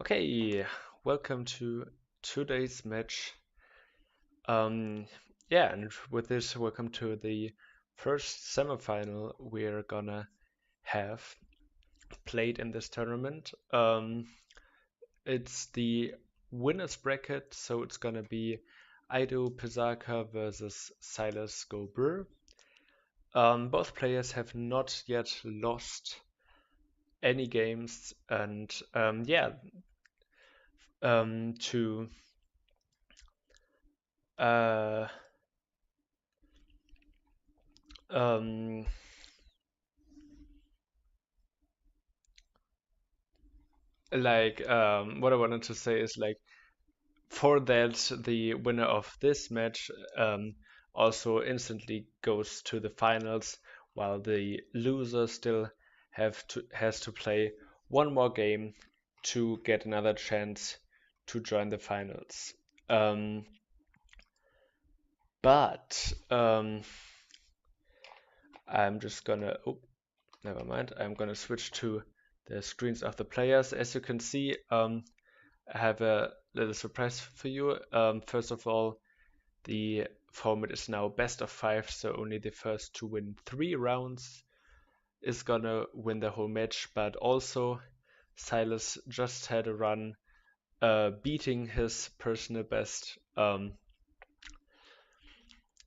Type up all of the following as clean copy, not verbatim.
Okay, welcome to today's match. Um, yeah, and with this, welcome to the first semifinal we're gonna have played in this tournament. It's the winners bracket, so it's gonna be IdoPezarkar versus Sylasgobrr. Both players have not yet lost any games, and to uh, um, what I wanted to say is for that the winner of this match also instantly goes to the finals, while the loser still has to play one more game to get another chance to join the finals. Um, but I'm just gonna oh, never mind. I'm gonna switch to the screens of the players. As you can see, I have a little surprise for you. First of all, the format is now best of five, so only the first to win 3 rounds is gonna win the whole match. But also, Silas just had a run beating his personal best.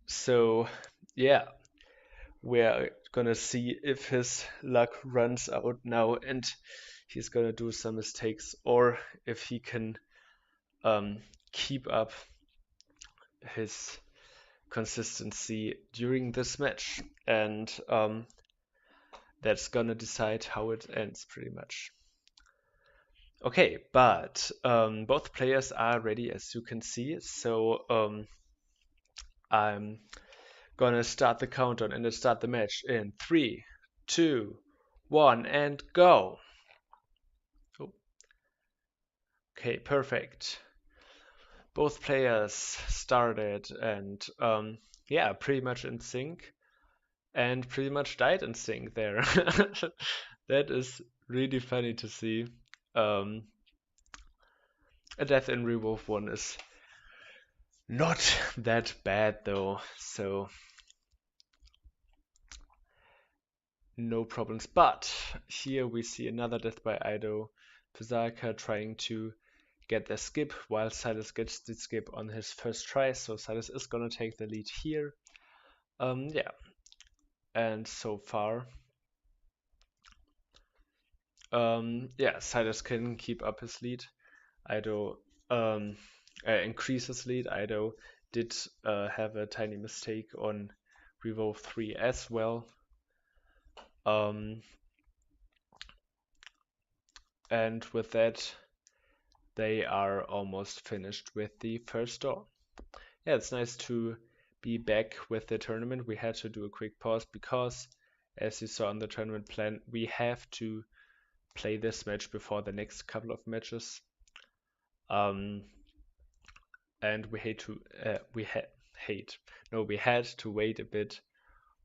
So, yeah, we're gonna see if his luck runs out now and he's gonna do some mistakes, or if he can um, keep up his consistency during this match, and that's gonna decide how it ends pretty much. Okay, but both players are ready, as you can see, so I'm gonna start the countdown and then start the match in 3, 2, 1, and go. Oh, okay, perfect. Both players started, and yeah, pretty much in sync, and pretty much died in sync there. That is really funny to see. Um, a death in Revolve 1 is not that bad though, so no problems. But here we see another death by IdoPezarkar trying to get the skip while Silas gets the skip on his first try, so Silas is gonna take the lead here. Yeah, and so far, yeah, Silas can keep up his lead. Ido increase his lead. Ido did have a tiny mistake on Revolve 3 as well. Um, and with that, they are almost finished with the first door. Yeah, it's nice to be back with the tournament. We had to do a quick pause because, as you saw on the tournament plan, we have to play this match before the next couple of matches. Um, and we hate to we had hate no we had to wait a bit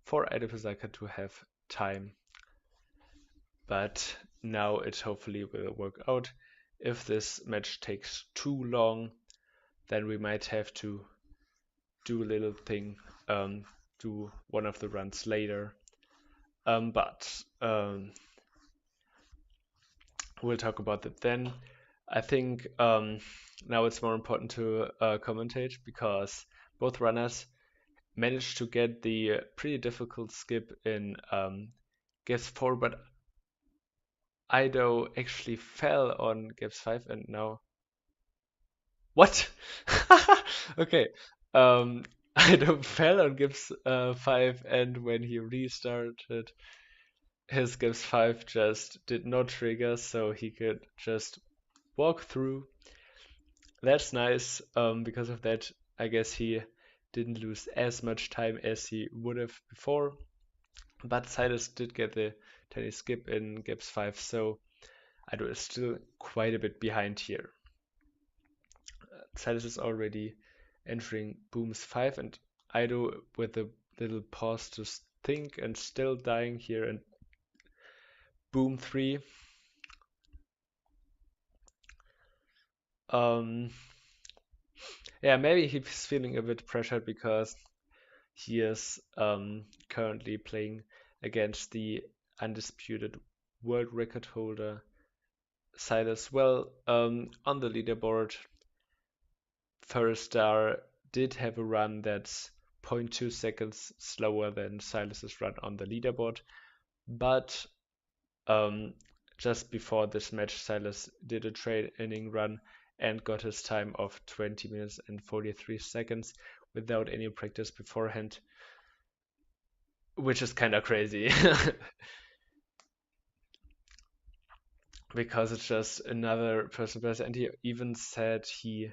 for IdoPezarkar to have time, but now it hopefully will work out. If this match takes too long, then we might have to do a little thing, do one of the runs later. But we'll talk about that then. I think now it's more important to commentate because both runners managed to get the pretty difficult skip in Gibbs 4, but Ido actually fell on Gibbs 5 and now. What? Okay. Ido fell on Gibbs 5, and when he restarted, his Gibbs 5 just did not trigger, so he could just walk through. That's nice. Because of that, I guess he didn't lose as much time as he would have before. But Silas did get the tiny skip in Gibbs 5, so Ido is still quite a bit behind here. Silas is already entering Boom's 5, and Ido with a little pause to think and still dying here, and Boom 3. Um, yeah, maybe he's feeling a bit pressured because he is currently playing against the undisputed world record holder Silas. Well, on the leaderboard, First Star did have a run that's zero point 0.2 seconds slower than Silas's run on the leaderboard, but um, just before this match, Silas did a training run and got his time of 20 minutes and 43 seconds without any practice beforehand, which is kind of crazy because it's just another person best. And he even said he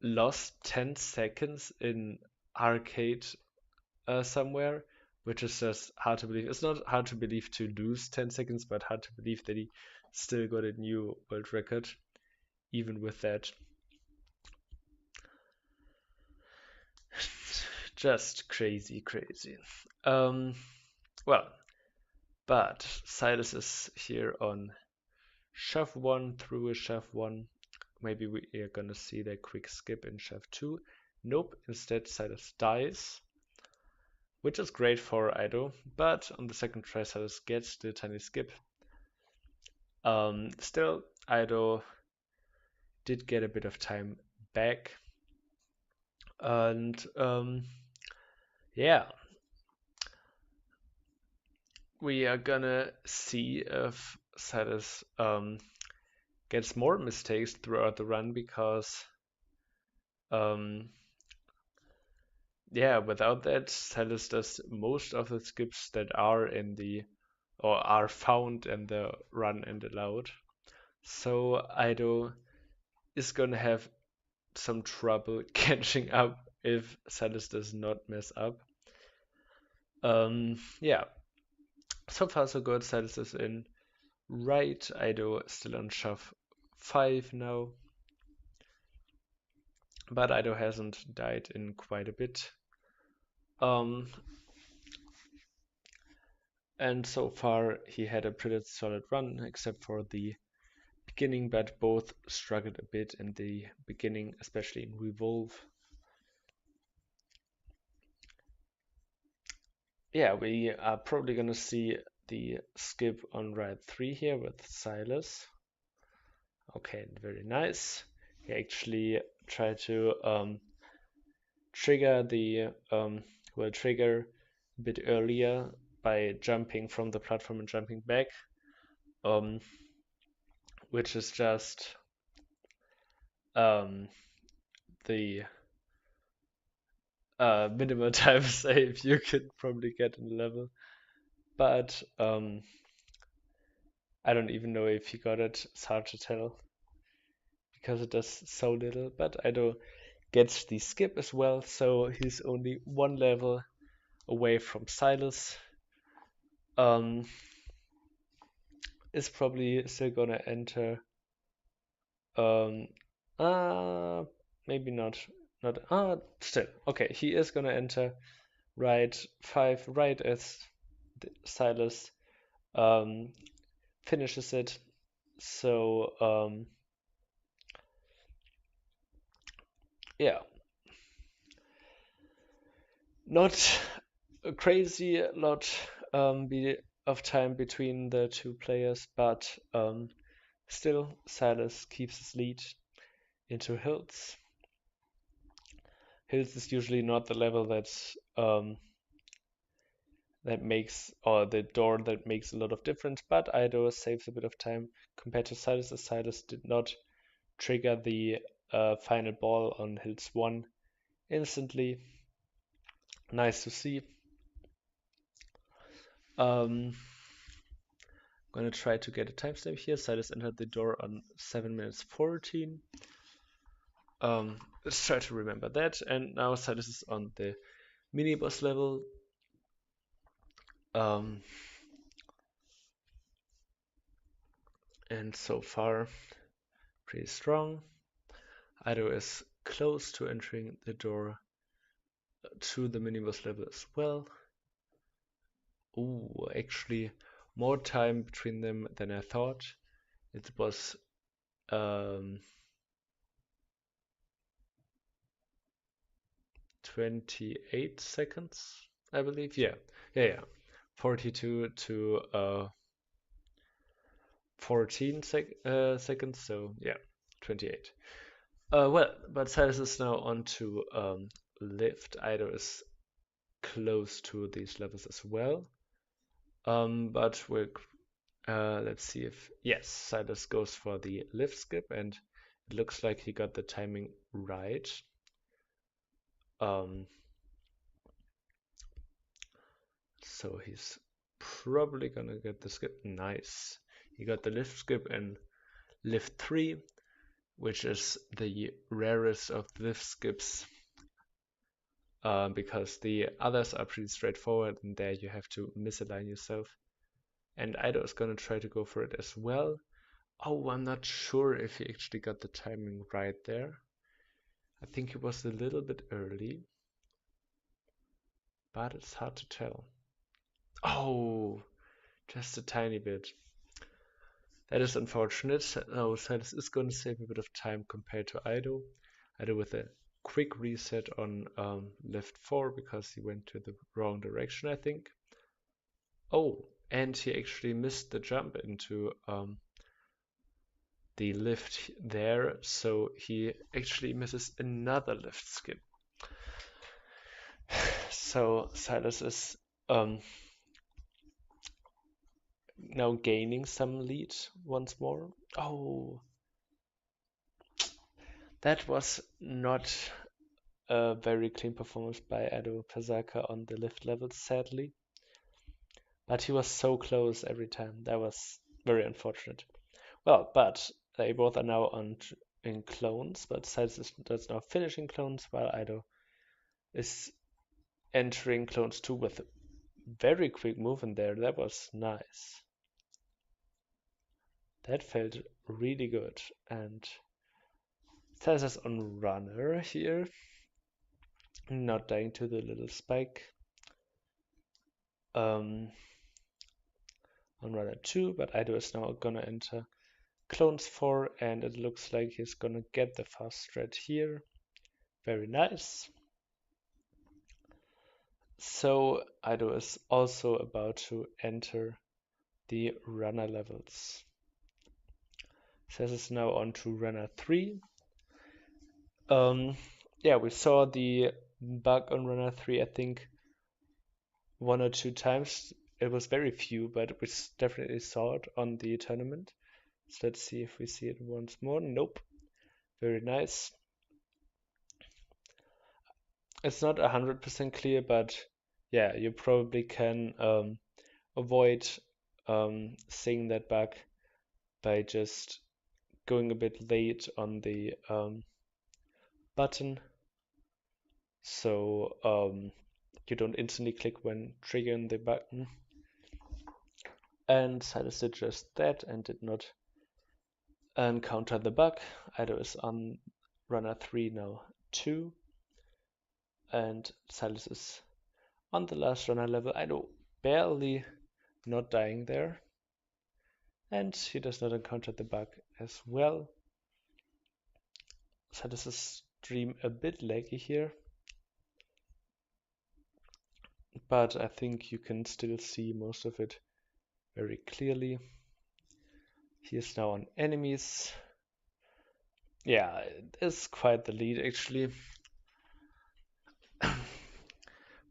lost 10 seconds in arcade somewhere, which is just hard to believe. It's not hard to believe to lose 10 seconds, but hard to believe that he still got a new world record, even with that. Just crazy, crazy. Um, well, but Silas is here on shove 1 through a shove 1. Maybe we are gonna see that quick skip in shove 2. Nope, instead Silas dies, which is great for Ido, but on the second try Silas gets the tiny skip. Still, Ido did get a bit of time back, and yeah, we are gonna see if Silas gets more mistakes throughout the run because um, yeah, without that, Silas does most of the skips that are in the or are found in the run and allowed. So Ido is gonna have some trouble catching up if Silas does not mess up. Yeah, so far so good. Silas is in right. Ido still on shove 5 now, but Ido hasn't died in quite a bit. Um, and so far he had a pretty solid run, except for the beginning, but both struggled a bit in the beginning, especially in Revolve. Yeah, we are probably gonna see the skip on ride 3 here with Silas. Okay, very nice. He actually tried to trigger the trigger a bit earlier by jumping from the platform and jumping back, um, which is just um, the minimal time save you could probably get in the level. But I don't even know if he got it. It's hard to tell because it does so little. But Ido gets the skip as well, so he's only one level away from Silas. Um, is probably still gonna enter. Um, uh, maybe not. Not. Still. Okay, he is gonna enter right 5 right as Silas um finishes it. So yeah, not a crazy lot of time between the two players, but still Silas keeps his lead into Hills. Hills is usually not the level that makes or the door that makes a lot of difference, but Ido saves a bit of time compared to Silas, as Silas did not trigger the final ball on Hills 1 instantly. Nice to see. I'm gonna try to get a timestamp here. Silas entered the door on 7 minutes 14. Let's try to remember that. And now Silas is on the mini boss level. Um, and so far, pretty strong. Ido is close to entering the door to the mini boss level as well. Ooh, actually, more time between them than I thought. It was 28 seconds, I believe. Yeah. 42 to 14 seconds, so yeah, 28. Well, but Silas is now on to lift. Ido is close to these levels as well. But let's see if yes, Silas goes for the lift skip, and it looks like he got the timing right. So he's probably gonna get the skip. Nice. He got the lift skip and lift 3, which is the rarest of lift skips. Because the others are pretty straightforward, and there you have to misalign yourself. And Ido is gonna try to go for it as well. Oh, I'm not sure if he actually got the timing right there. I think he was a little bit early, but it's hard to tell. Oh, just a tiny bit. That is unfortunate. Oh, Silas is going to save a bit of time compared to Ido. Ido with a quick reset on lift 4 because he went to the wrong direction, I think. Oh, and he actually missed the jump into the lift there, so he actually misses another lift skip. So Silas is now gaining some lead once more. Oh, that was not a very clean performance by IdoPezarkar on the lift levels, sadly. But he was so close every time. That was very unfortunate. Well, but they both are now in clones, but Silas does now finishing clones, while Ido is entering clones 2 with a very quick movement there. That was nice. That felt really good. And Silas is on runner here, not dying to the little spike. On runner 2, but Ido is now gonna enter clones 4, and it looks like he's gonna get the fast strat here. Very nice. So Ido is also about to enter the runner levels. This is now on to runner 3. Yeah, we saw the bug on runner 3, I think 1 or 2 times. It was very few, but we definitely saw it on the tournament. So let's see if we see it once more. Nope. Very nice. It's not 100% clear, but yeah, you probably can avoid seeing that bug by just going a bit late on the button, so you don't instantly click when triggering the button. And Silas did just that and did not encounter the bug. Ido is on runner 3 now 2, and Silas is on the last runner level. Ido barely not dying there, and he does not encounter the bug as well. Silas' stream a bit laggy here, but I think you can still see most of it very clearly. He is now on enemies. Yeah, it is quite the lead actually.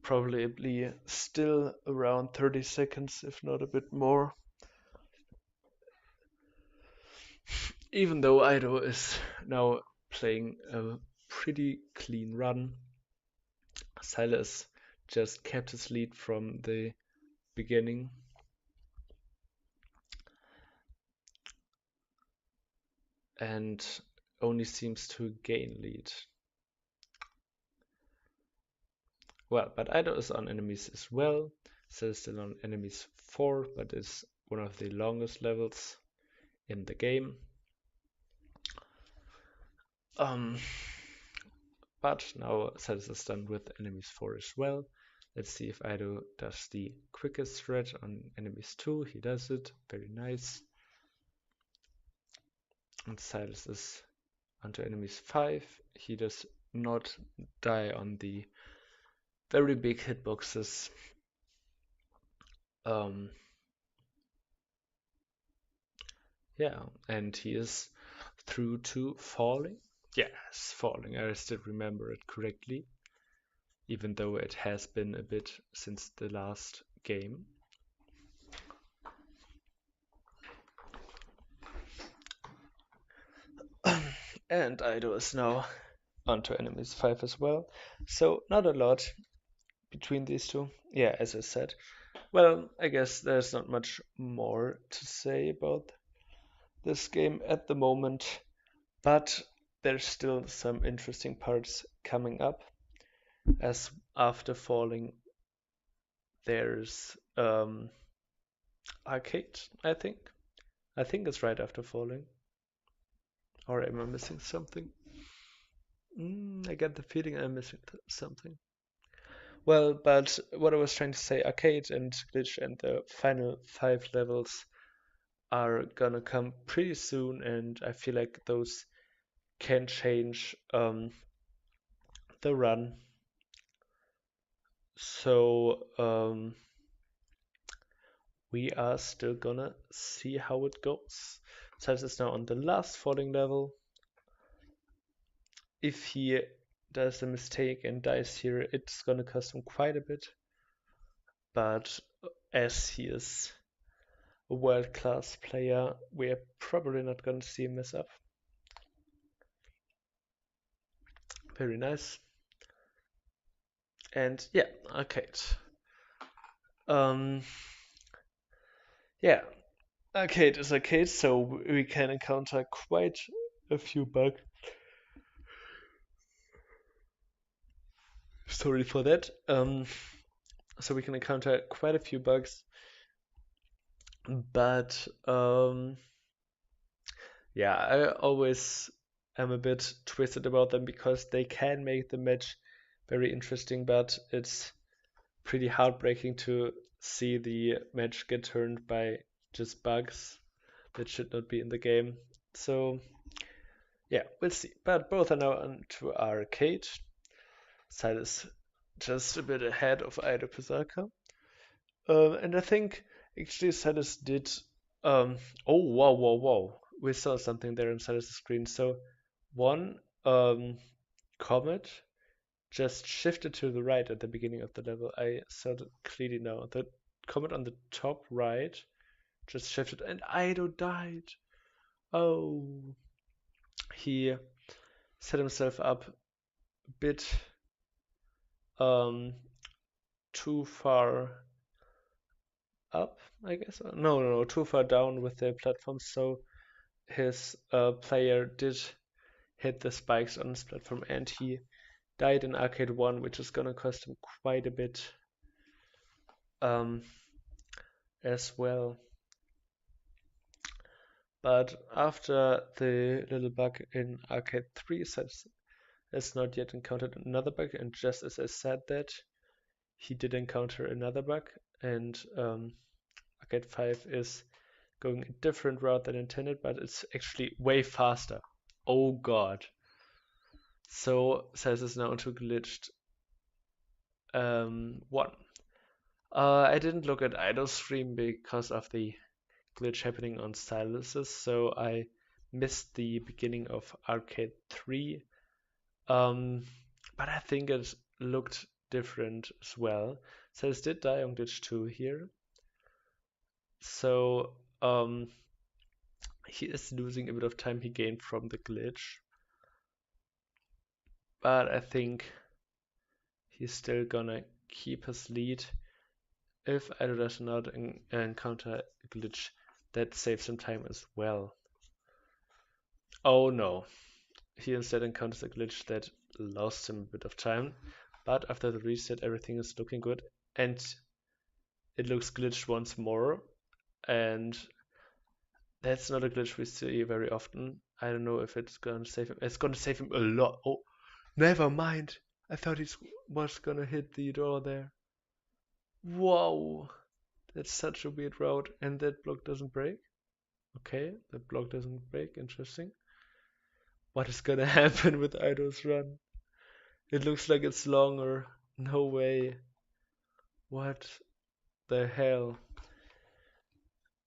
Probably still around 30 seconds, if not a bit more. Even though Ido is now playing a pretty clean run, Silas just kept his lead from the beginning. And only seems to gain lead. Well, but Ido is on enemies as well. Still on enemies 4, but is one of the longest levels in the game. But now Silas is done with enemies 4 as well. Let's see if Ido does the quickest threat on enemies 2. He does it. Very nice. And Silas is onto enemies 5. He does not die on the very big hitboxes. Um, yeah, and he is through to falling. Yes, falling. I still remember it correctly, even though it has been a bit since the last game. And Ido is now onto enemies 5 as well. So not a lot between these two. Yeah, as I said. Well, I guess there's not much more to say about this game at the moment, but there's still some interesting parts coming up. As after falling, there's arcade, I think. I think it's right after falling. Or am I missing something? I get the feeling I'm missing something. Well, but what I was trying to say, arcade and glitch and the final 5 levels are gonna come pretty soon, and I feel like those can change the run. So we are still gonna see how it goes. Silas is now on the last falling level. If he does a mistake and dies here, it's gonna cost him quite a bit. But as he is a world-class player, we're probably not gonna see him mess up. Very nice. And yeah, arcade. Um, yeah, arcade is arcade, so we can encounter quite a few bugs. Sorry for that. So we can encounter quite a few bugs, but yeah, I always am a bit twisted about them because they can make the match very interesting, but it's pretty heartbreaking to see the match get turned by just bugs that should not be in the game. So yeah, we'll see. But both are now onto arcade. Silas just a bit ahead of IdoPezarkar. And I think actually Silas did. Oh wow, wow, wow! We saw something there on Silas' screen. So one comet just shifted to the right at the beginning of the level. I saw it clearly now. The comet on the top right just shifted, and Ido died. Oh, he set himself up a bit um too far up, I guess. No, no, no, too far down with the platform. So his player did hit the spikes on his platform, and he died in Arcade 1, which is gonna cost him quite a bit um, as well. But after the little bug in Arcade 3 has not yet encountered another bug, and just as I said that, he did encounter another bug, and Arcade 5 is going a different route than intended, but it's actually way faster. Oh god. So Celsius is now into glitched 1. I didn't look at Idol's stream because of the glitch happening on Silas's, so I missed the beginning of Arcade 3. But I think it looked different as well. Silas did die on glitch 2 here. So he is losing a bit of time he gained from the glitch. But I think he's still gonna keep his lead if Idol does not encounter a glitch that saves some time as well. Oh no, he instead encounters a glitch that lost him a bit of time, but after the reset everything is looking good, and it looks glitched once more, and that's not a glitch we see very often. I don't know if it's gonna save him. It's gonna save him a lot. Oh, never mind. I thought he was gonna hit the door there. Whoa, that's such a weird route, and that block doesn't break. Okay, that block doesn't break. Interesting. What is gonna happen with Ido's run? It looks like it's longer. No way. What the hell?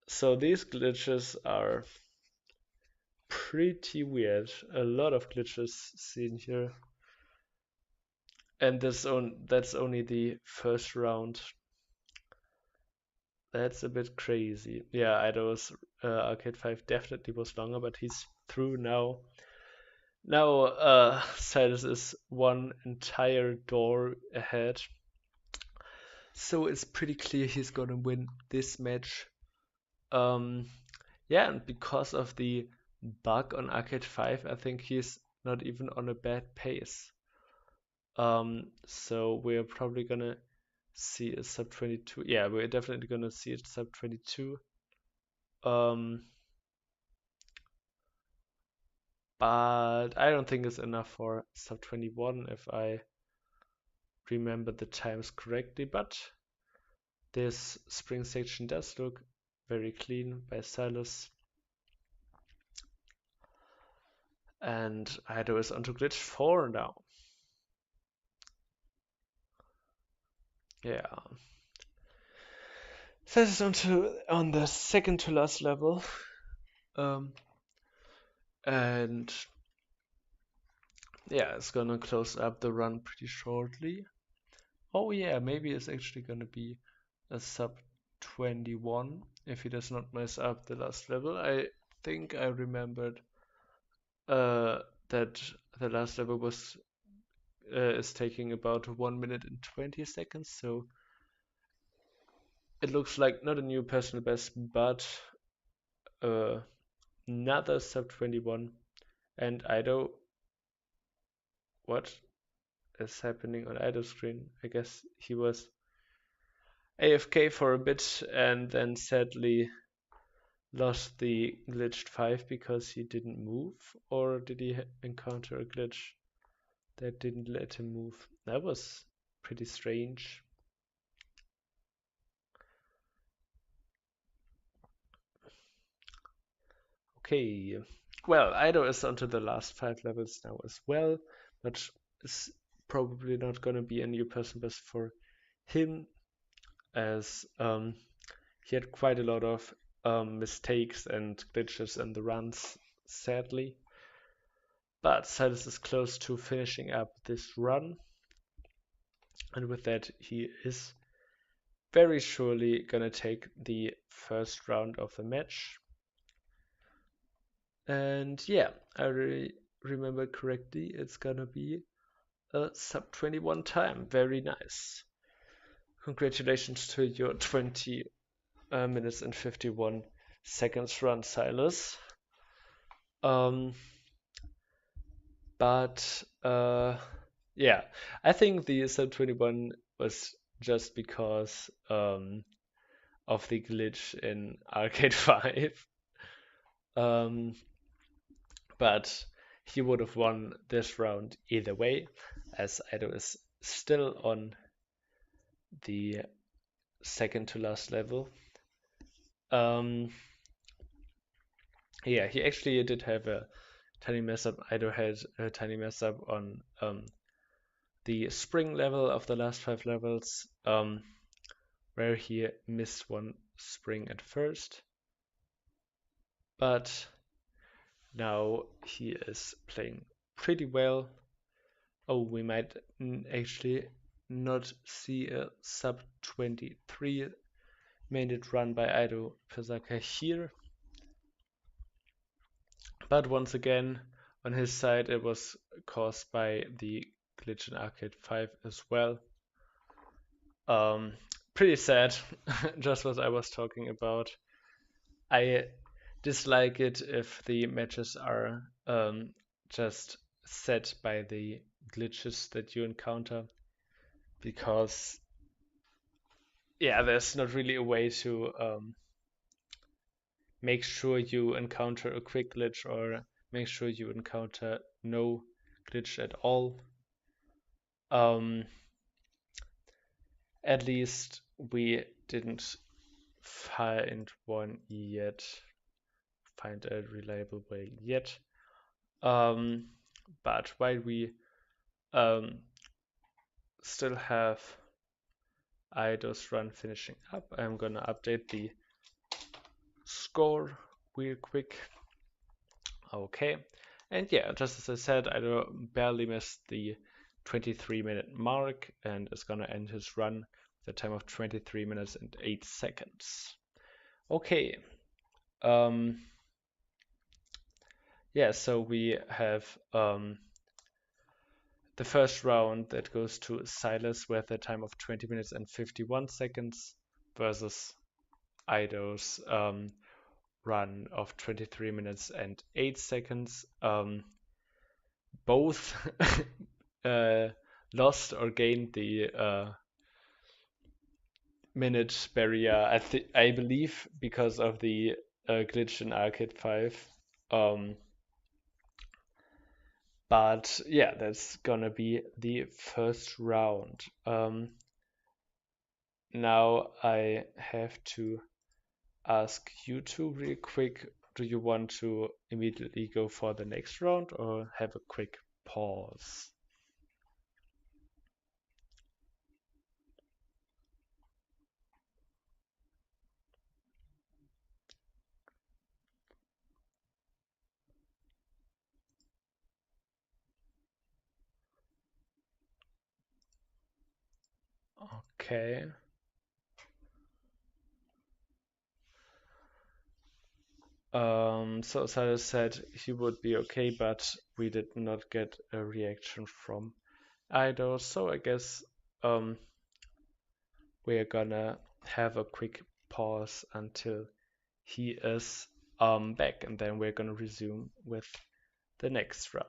So these glitches are pretty weird. A lot of glitches seen here. And that's only the first round. That's a bit crazy. Yeah, Ido's Arcade 5 definitely was longer, but he's through now. Now Silas is one entire door ahead. So it's pretty clear he's gonna win this match. Um, yeah, and because of the bug on Arcade 5, I think he's not even on a bad pace. So we're probably gonna see a sub 22. Yeah, we're definitely gonna see a sub 22. Um, but I don't think it's enough for sub 21 if I remember the times correctly. But this spring section does look very clean by Silas. And Ido is onto glitch 4 now. Yeah. Silas is on the second to last level. And yeah, it's gonna close up the run pretty shortly. Oh yeah, maybe it's actually gonna be a sub 21 if he does not mess up the last level. I think I remembered that the last level was is taking about 1 minute and 20 seconds, so it looks like not a new personal best, but uh, another sub 21. And Ido, what is happening on Ido's screen? I guess he was AFK for a bit and then sadly lost the glitched 5 because he didn't move, or did he encounter a glitch that didn't let him move? That was pretty strange. Okay, well, Ido is onto the last 5 levels now as well, but it's probably not gonna be a new person best for him, as he had quite a lot of mistakes and glitches in the runs, sadly. But Silas is close to finishing up this run, and with that, he is very surely gonna take the first round of the match. And yeah, I remember correctly, it's gonna be a sub 21 time. Very nice. Congratulations to your 20 minutes and 51 seconds run, Silas. Um, but yeah, I think the sub 21 was just because of the glitch in Arcade 5. Um, but he would have won this round either way, as Ido is still on the second to last level. Yeah, he actually did have a tiny mess up. Ido had a tiny mess up on the spring level of the last 5 levels, where he missed one spring at first. But now he is playing pretty well. Oh, we might actually not see a sub 23 minute run by IdoPezarkar here. But once again, on his side, it was caused by the glitch in Arcade 5 as well. Pretty sad, just what I was talking about. I dislike it if the matches are just set by the glitches that you encounter, because yeah, there's not really a way to make sure you encounter a quick glitch or make sure you encounter no glitch at all. At least we didn't find one yet, find a reliable way yet. But while we still have Ido's run finishing up. I'm gonna update the score real quick. Okay, and yeah, just as I said, Ido barely missed the 23-minute mark and is gonna end his run with a time of 23 minutes and 8 seconds. Okay, yeah, so we have the first round that goes to Silas with a time of 20 minutes and 51 seconds versus Ido's run of 23 minutes and 8 seconds. Both lost or gained the minute barrier, I believe, because of the glitch in Arcade 5. But yeah, that's gonna be the first round. Now I have to ask you two real quick. Do you want to immediately go for the next round or have a quick pause? Okay. So Silas said he would be okay, but we did not get a reaction from Ido, so I guess we're gonna have a quick pause until he is back, and then we're gonna resume with the next round.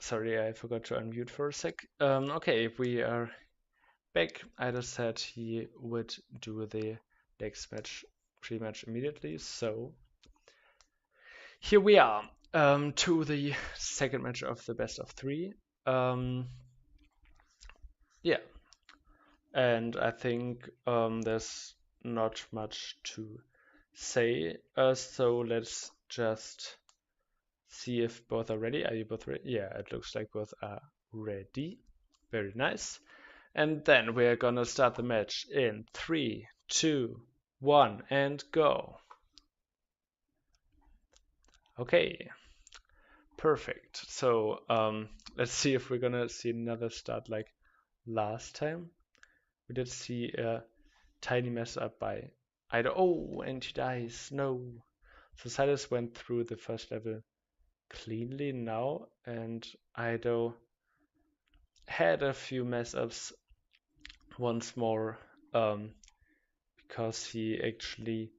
Sorry, I forgot to unmute for a sec. Okay, we are back. Ida said he would do the next match pretty much immediately, so here we are to the second match of the best of three. Yeah, and I think there's not much to say, so let's just see if both are ready. Are you both ready? Yeah, it looks like both are ready. Very nice. And then we're gonna start the match in 3, 2, 1, and go. Okay, perfect. So let's see if we're gonna see another start like last time. We did see a tiny mess up by Ida. Oh, and she dies. No. So Silas went through the first level cleanly now, and Ido had a few mess ups once more because he actually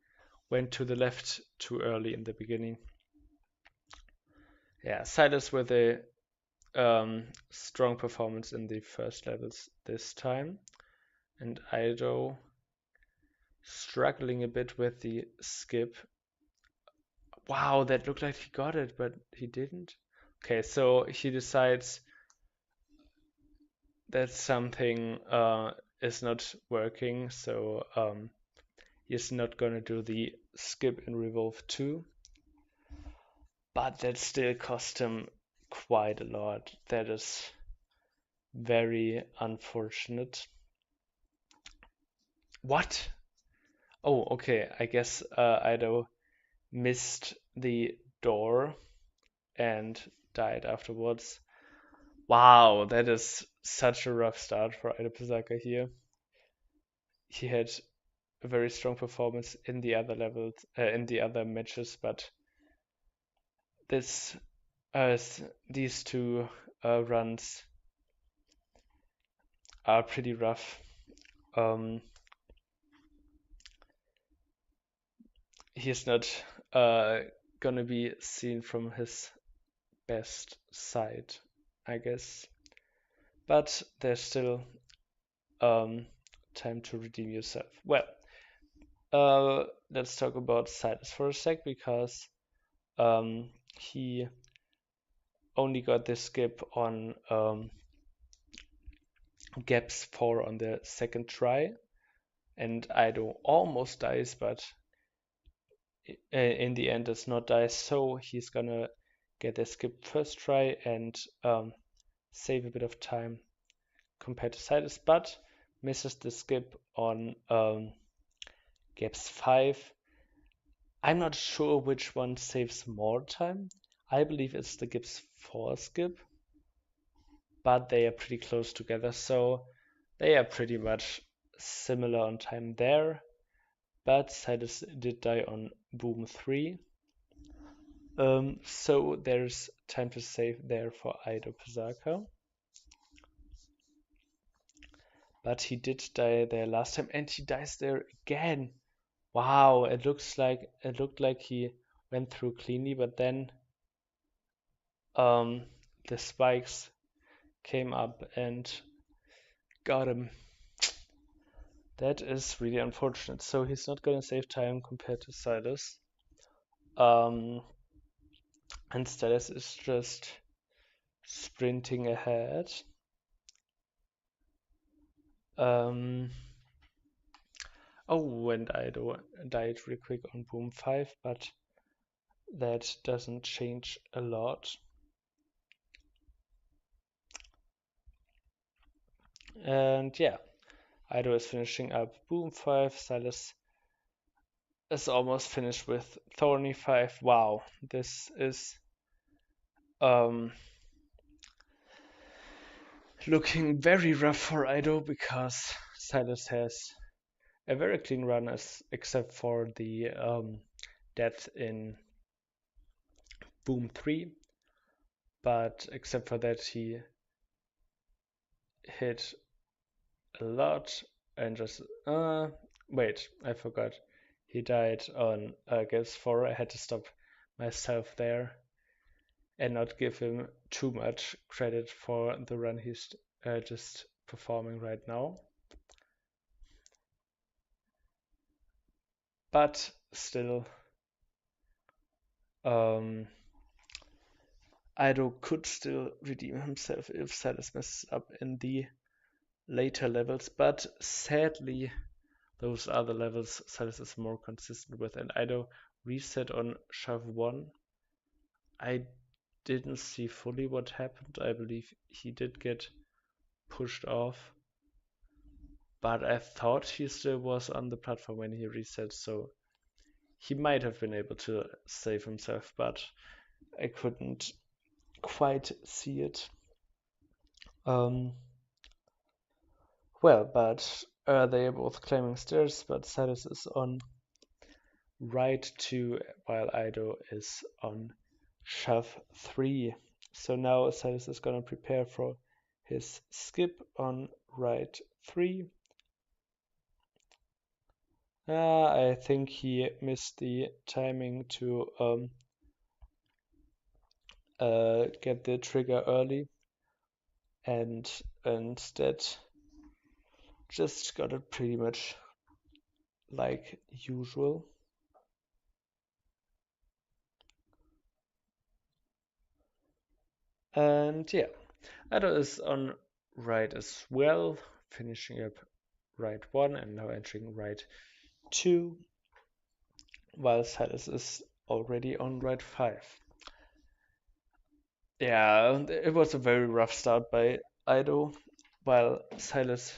went to the left too early in the beginning. Yeah, Silas with a strong performance in the first levels this time, and Ido struggling a bit with the skip. Wow, that looked like he got it, but he didn't. Okay, so he decides that something is not working, so he's not gonna do the skip in Revolve 2. but that still cost him quite a lot. That is very unfortunate. What? Oh, okay. I guess Ido missed the door and died afterwards. Wow, that is such a rough start for IdoPezarkar here. He had a very strong performance in the other levels, in the other matches, but this, these two runs are pretty rough. Um, he's not uh, gonna be seen from his best side, I guess. But there's still um, time to redeem yourself. Well, let's talk about Sylas for a sec because he only got this skip on gaps 4 on the second try, and Ido almost dies, but in the end does not die, so he's gonna get the skip first try and save a bit of time compared to Sylas, but misses the skip on gaps 5. I'm not sure which one saves more time. I believe it's the gaps 4 skip, but they are pretty close together, so they are pretty much similar on time there. But Sylas did die on boom 3. So there's time to save there for IdoPezarkar. But he did die there last time, and he dies there again. Wow, it looked like he went through cleanly, but then the spikes came up and got him. That is really unfortunate. So he's not gonna save time compared to Sylas. And Sylas is just sprinting ahead. Oh, and I died real quick on boom 5, but that doesn't change a lot. And yeah, Ido is finishing up boom 5. Sylas is almost finished with thorny 5. Wow, this is looking very rough for Ido because Sylas has a very clean run except for the death in boom 3. But except for that, he hit a lot and just wait, I forgot. He died on gaps 4. I had to stop myself there and not give him too much credit for the run he's just performing right now. But still, Ido could still redeem himself if Sylas messes up in the later levels, but sadly, those other levels Sylas is more consistent with, and Ido reset on shove 1. I didn't see fully what happened. I believe he did get pushed off, but I thought he still was on the platform when he reset, so he might have been able to save himself, but I couldn't quite see it. Well, but they are both claiming stairs, but Sylas is on right 2 while Ido is on shove 3. So now Sylas is gonna prepare for his skip on right 3. I think he missed the timing to get the trigger early and instead just got it pretty much like usual. And yeah, Ido is on right as well, finishing up right 1 and now entering right 2, while Sylas is already on right 5. Yeah, it was a very rough start by Ido, while Silas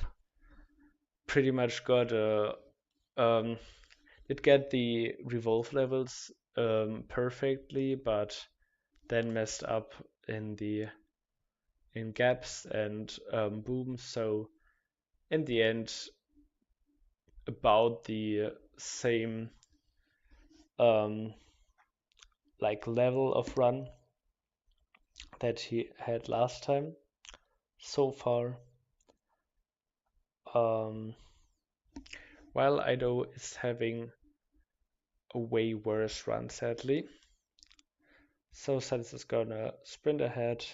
pretty much got a did get the revolve levels perfectly, but then messed up in the in gaps and booms. So in the end, about the same um, like level of run that he had last time so far. Um, while Ido is having a way worse run, sadly. So Silas is gonna sprint ahead,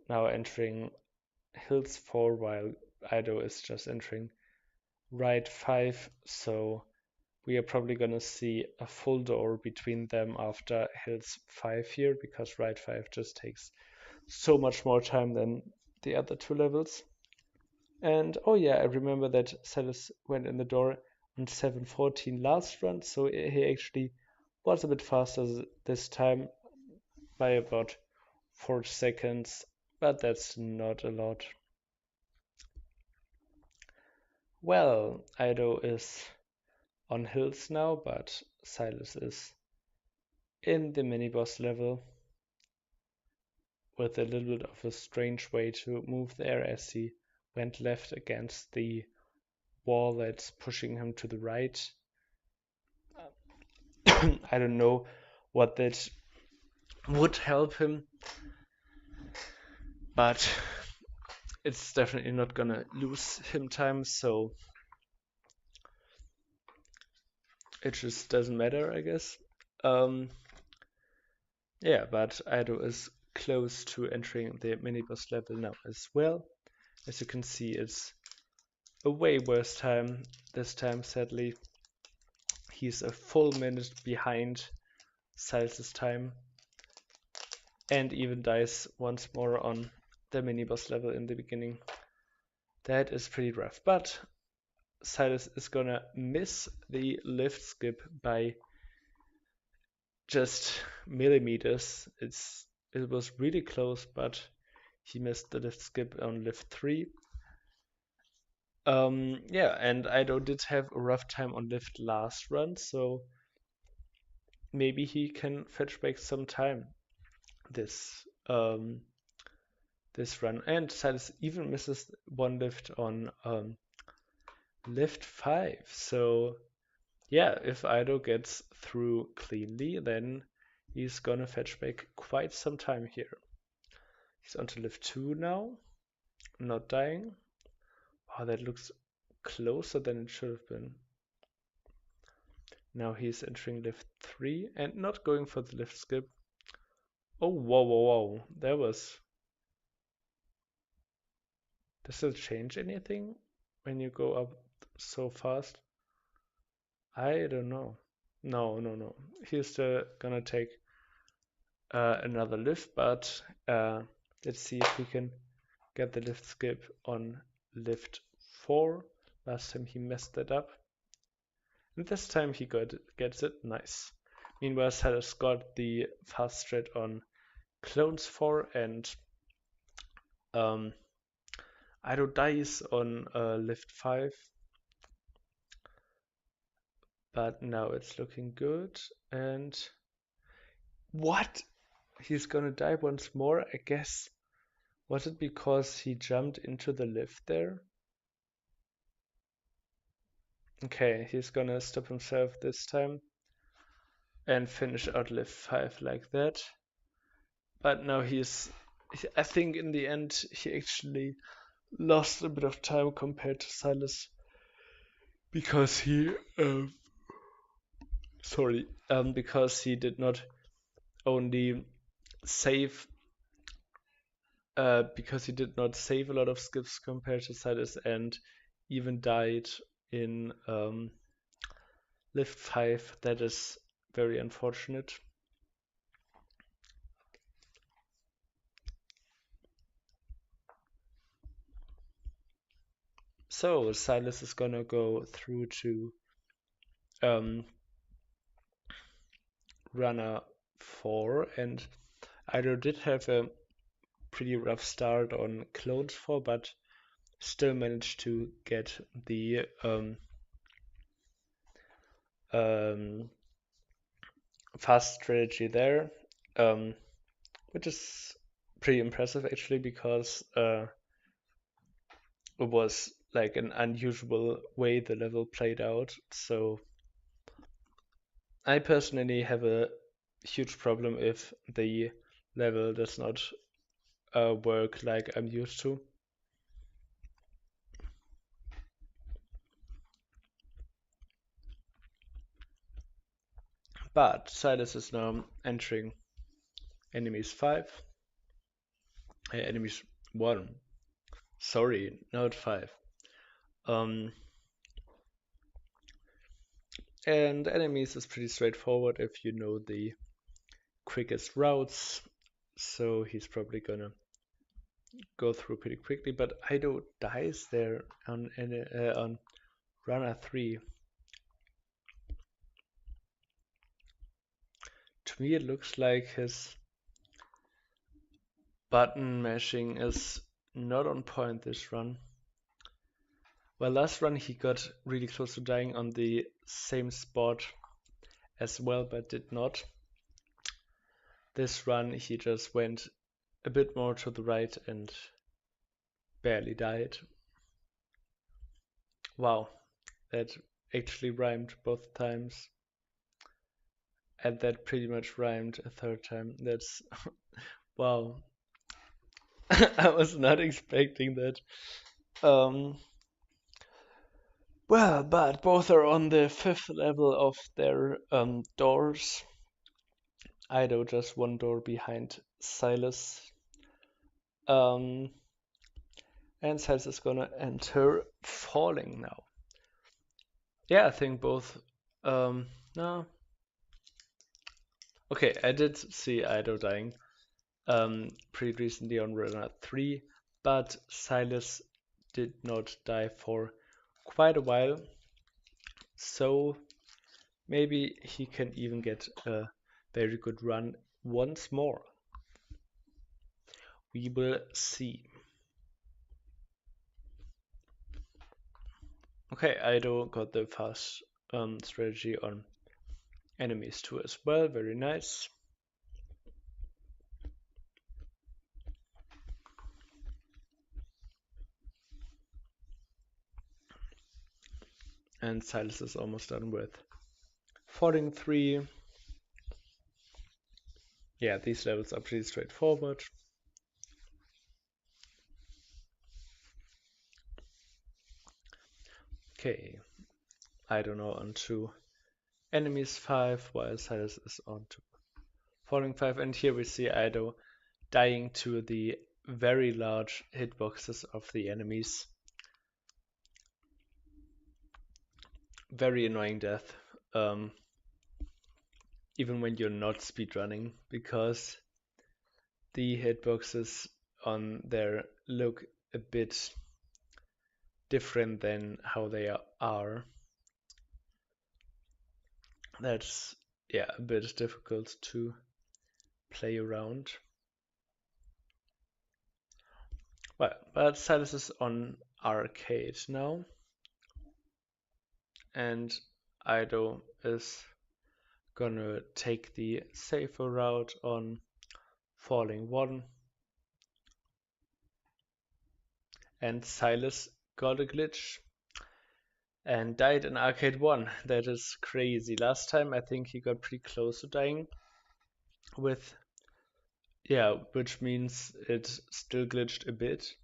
now entering hills 4 while Ido is just entering right 5. So we are probably gonna see a full door between them after hills 5 here because right 5 just takes so much more time than the other two levels. And oh yeah, I remember that Silas went in the door on 7:14 last run, so he actually was a bit faster this time by about 4 seconds, but that's not a lot. Well, Ido is on hills now, but Silas is in the mini boss level with a little bit of a strange way to move there as he went left against the wall that's pushing him to the right. I don't know what that would help him, but it's definitely not gonna lose him time, so it just doesn't matter, I guess. Um, yeah, but Ido is close to entering the mini boss level now as well. As you can see, it's a way worse time this time, sadly. He's a full minute behind Silas's time and even dies once more on the mini boss level in the beginning. That is pretty rough, but Silas is gonna miss the lift skip by just millimeters. It was really close, but he missed the lift skip on lift 3. Yeah, and Ido did have a rough time on lift last run, so maybe he can fetch back some time this this run. And Silas even misses one lift on lift 5. So yeah, if Ido gets through cleanly, then he's gonna fetch back quite some time here. He's on to lift 2 now, not dying. Oh, that looks closer than it should have been. Now he's entering lift 3 and not going for the lift skip. Oh, whoa, whoa, whoa. That was... Does it change anything when you go up so fast? I don't know. No, no, no. He's still gonna take another lift, but let's see if we can get the lift skip on lift 4. Last time he messed that up. And this time he gets it. Nice. Meanwhile, Silas got the fast strat on clones 4 and Ido dies on lift 5. But now it's looking good. And what? He's gonna die once more, I guess. Was it because he jumped into the lift there? Okay, he's gonna stop himself this time and finish out lift 5 like that. But now I think in the end he actually lost a bit of time compared to Silas because because he did not only save because he did not save a lot of skips compared to Silas and even died in lift 5. That is very unfortunate. So Silas is gonna go through to runner 4, and Ido did have a pretty rough start on Clones 4, but still managed to get the um, fast strategy there, which is pretty impressive actually because it was like an unusual way the level played out. So I personally have a huge problem if the level does not work like I'm used to. But Silas is now entering enemies 5. Enemies 1. Sorry, not 5. Um, and enemies is pretty straightforward if you know the quickest routes. So he's probably gonna go through pretty quickly. But Ido dies there on runner 3. To me, it looks like his button mashing is not on point this run. Well, last run he got really close to dying on the same spot as well, but did not. This run he just went a bit more to the right and barely died. Wow, that actually rhymed both times. And that pretty much rhymed a third time. That's wow. I was not expecting that. Well, but both are on the 5th level of their doors. Ido just one door behind Silas. And Silas is gonna enter falling now. Yeah, I think both. No. Okay, I did see Ido dying pretty recently on runner 3, but Silas did not die for quite a while. So maybe he can even get a very good run once more. We will see. Okay, Ido got the fast strategy on enemies too as well. Very nice. And Silas is almost done with falling 3. Yeah, these levels are pretty straightforward. Okay, Ido now on to enemies 5, while Silas is on to falling 5. And here we see Ido dying to the very large hitboxes of the enemies. Very annoying death. Even when you're not speedrunning, because the hitboxes on there look a bit different than how they are. That's, yeah, a bit difficult to play around. Well, but Silas is on arcade now, and Ido is gonna take the safer route on falling 1. And Silas got a glitch and died in arcade 1. That is crazy. Last time I think he got pretty close to dying with, yeah, which means it still glitched a bit.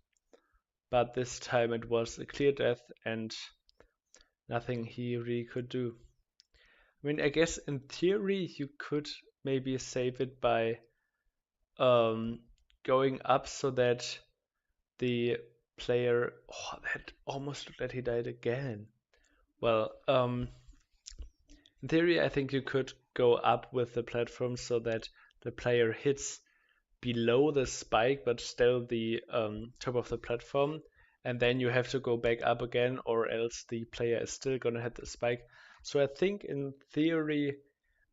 But this time it was a clear death and nothing he really could do. I mean, I guess in theory you could maybe save it by going up so that the player, oh, that almost looked like he died again. Well, in theory, I think you could go up with the platform so that the player hits below the spike, but still the top of the platform, and then you have to go back up again, or else the player is still gonna hit the spike. So I think in theory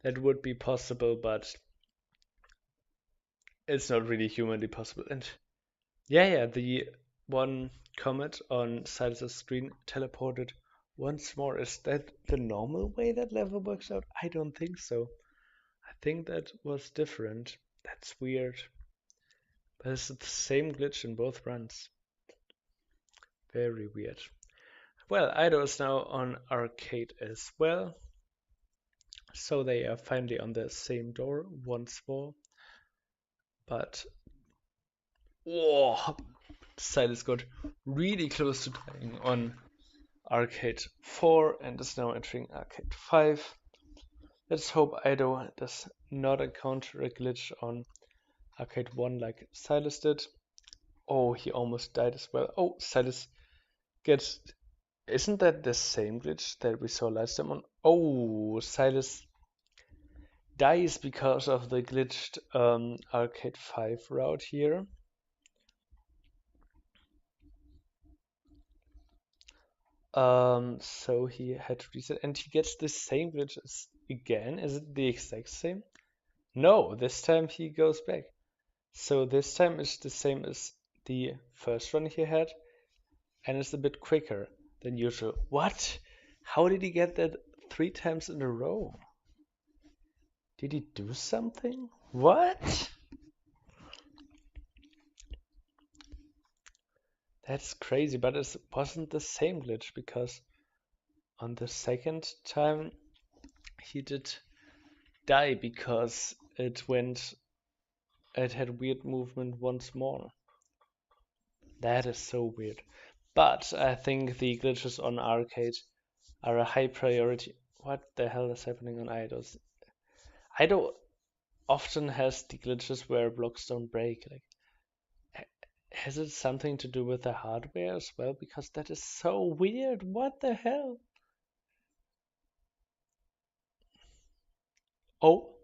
that would be possible, but it's not really humanly possible. And yeah, the one comet on Silas's screen teleported once more. Is that the normal way that level works out? I don't think so. I think that was different. That's weird. But it's the same glitch in both runs. Very weird. Well, Ido is now on arcade as well. So they are finally on the same door once more. But whoa, Silas got really close to dying on arcade 4 and is now entering arcade 5. Let's hope Ido does not encounter a glitch on arcade 1 like Silas did. Oh, he almost died as well. Oh, Silas gets. Isn't that the same glitch that we saw last time on? Oh, Silas dies because of the glitched arcade 5 route here. So he had to reset, and he gets the same glitches again. Is it the exact same? No, this time he goes back. So this time is the same as the first run he had, and it's a bit quicker than usual. What? How did he get that 3 times in a row? Did he do something? What? That's crazy, but it wasn't the same glitch because on the second time he did die because it had weird movement once more. That is so weird. But I think the glitches on arcade are a high priority. What the hell is happening on Ido's? Ido often has the glitches where blocks don't break. Like, has it something to do with the hardware as well? Because that is so weird. What the hell? Oh.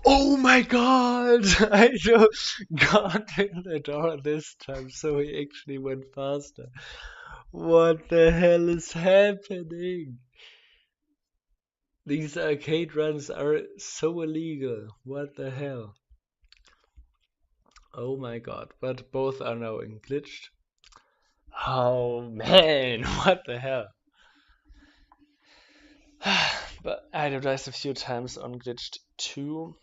Oh my god! Ido got in the door this time, so he actually went faster. What the hell is happening? These arcade runs are so illegal. What the hell? Oh my god. But both are now glitched. Oh man, what the hell? But I died a few times on glitched 2.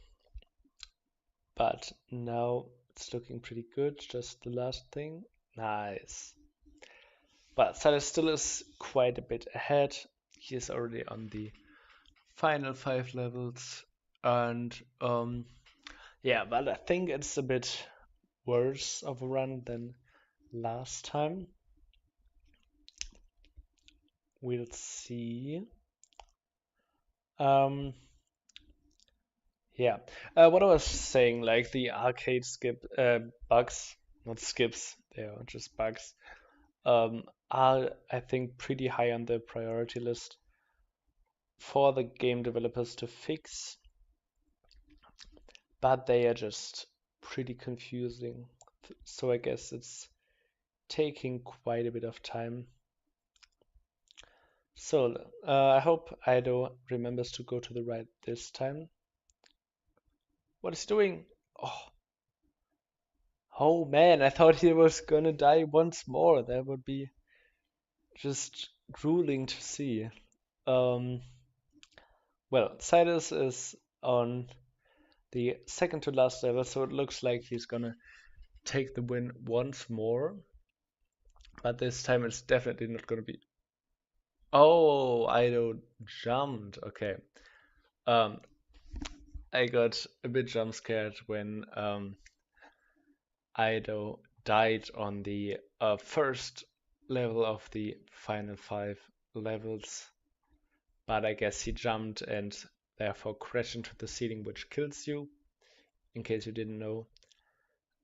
But now it's looking pretty good. Just the last thing. Nice. But Silas still is quite a bit ahead. He is already on the final 5 levels. And yeah, but I think it's a bit worse of a run than last time. We'll see. Yeah. What I was saying, like the arcade skip bugs, not skips, they are just bugs, are I think pretty high on the priority list for the game developers to fix, but they are just pretty confusing. So I guess it's taking quite a bit of time. So I hope Ido remembers to go to the right this time. What is he doing? Oh man, I thought he was gonna die once more. That would be just grueling to see. Um, well, Silas is on the second to last level, so it looks like he's gonna take the win once more. But this time it's definitely not gonna be. Oh, Ido jumped. Okay. Um, I got a bit jump scared when Ido died on the first level of the final 5 levels, but I guess he jumped and therefore crashed into the ceiling, which kills you, in case you didn't know.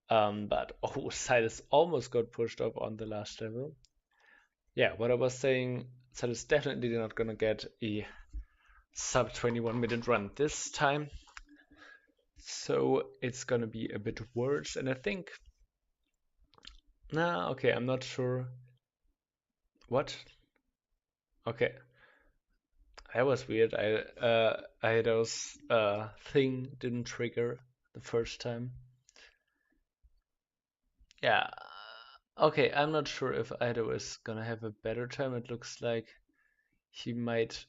But oh, Silas almost got pushed up on the last level. Yeah, what I was saying, Silas definitely not gonna get a sub 21-minute run this time. So it's gonna be a bit worse, and I think. Nah, okay, I'm not sure. What? Okay, that was weird. Ido's thing didn't trigger the first time. Yeah. Okay, I'm not sure if Ido is gonna have a better time. It looks like he might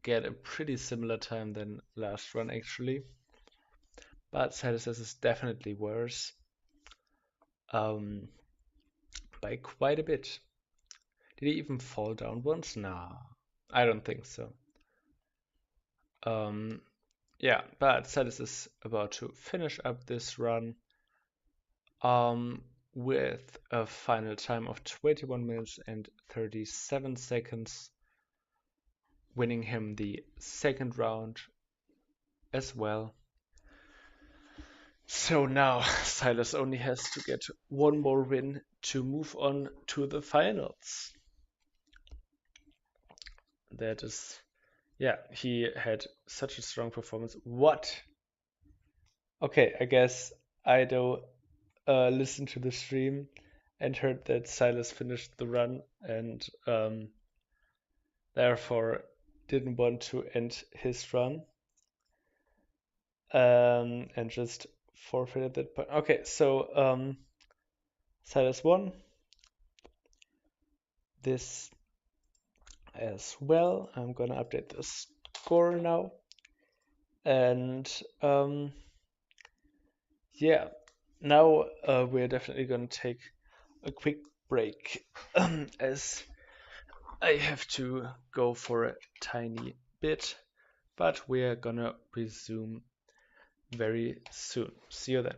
get a pretty similar time than last run actually. But Silas is definitely worse. Um, by quite a bit. Did he even fall down once? Nah, I don't think so. Um, yeah, but Silas is about to finish up this run um, with a final time of 21 minutes and 37 seconds, winning him the second round as well. So now Silas only has to get one more win to move on to the finals. That is, yeah, he had such a strong performance. What? Okay, I guess Ido listened to the stream and heard that Silas finished the run and therefore didn't want to end his run and just forfeited that point. Okay, so Silas won this as well. I'm gonna update the score now. And yeah, now we're definitely gonna take a quick break as I have to go for a tiny bit, but we're gonna resume very soon. See you then.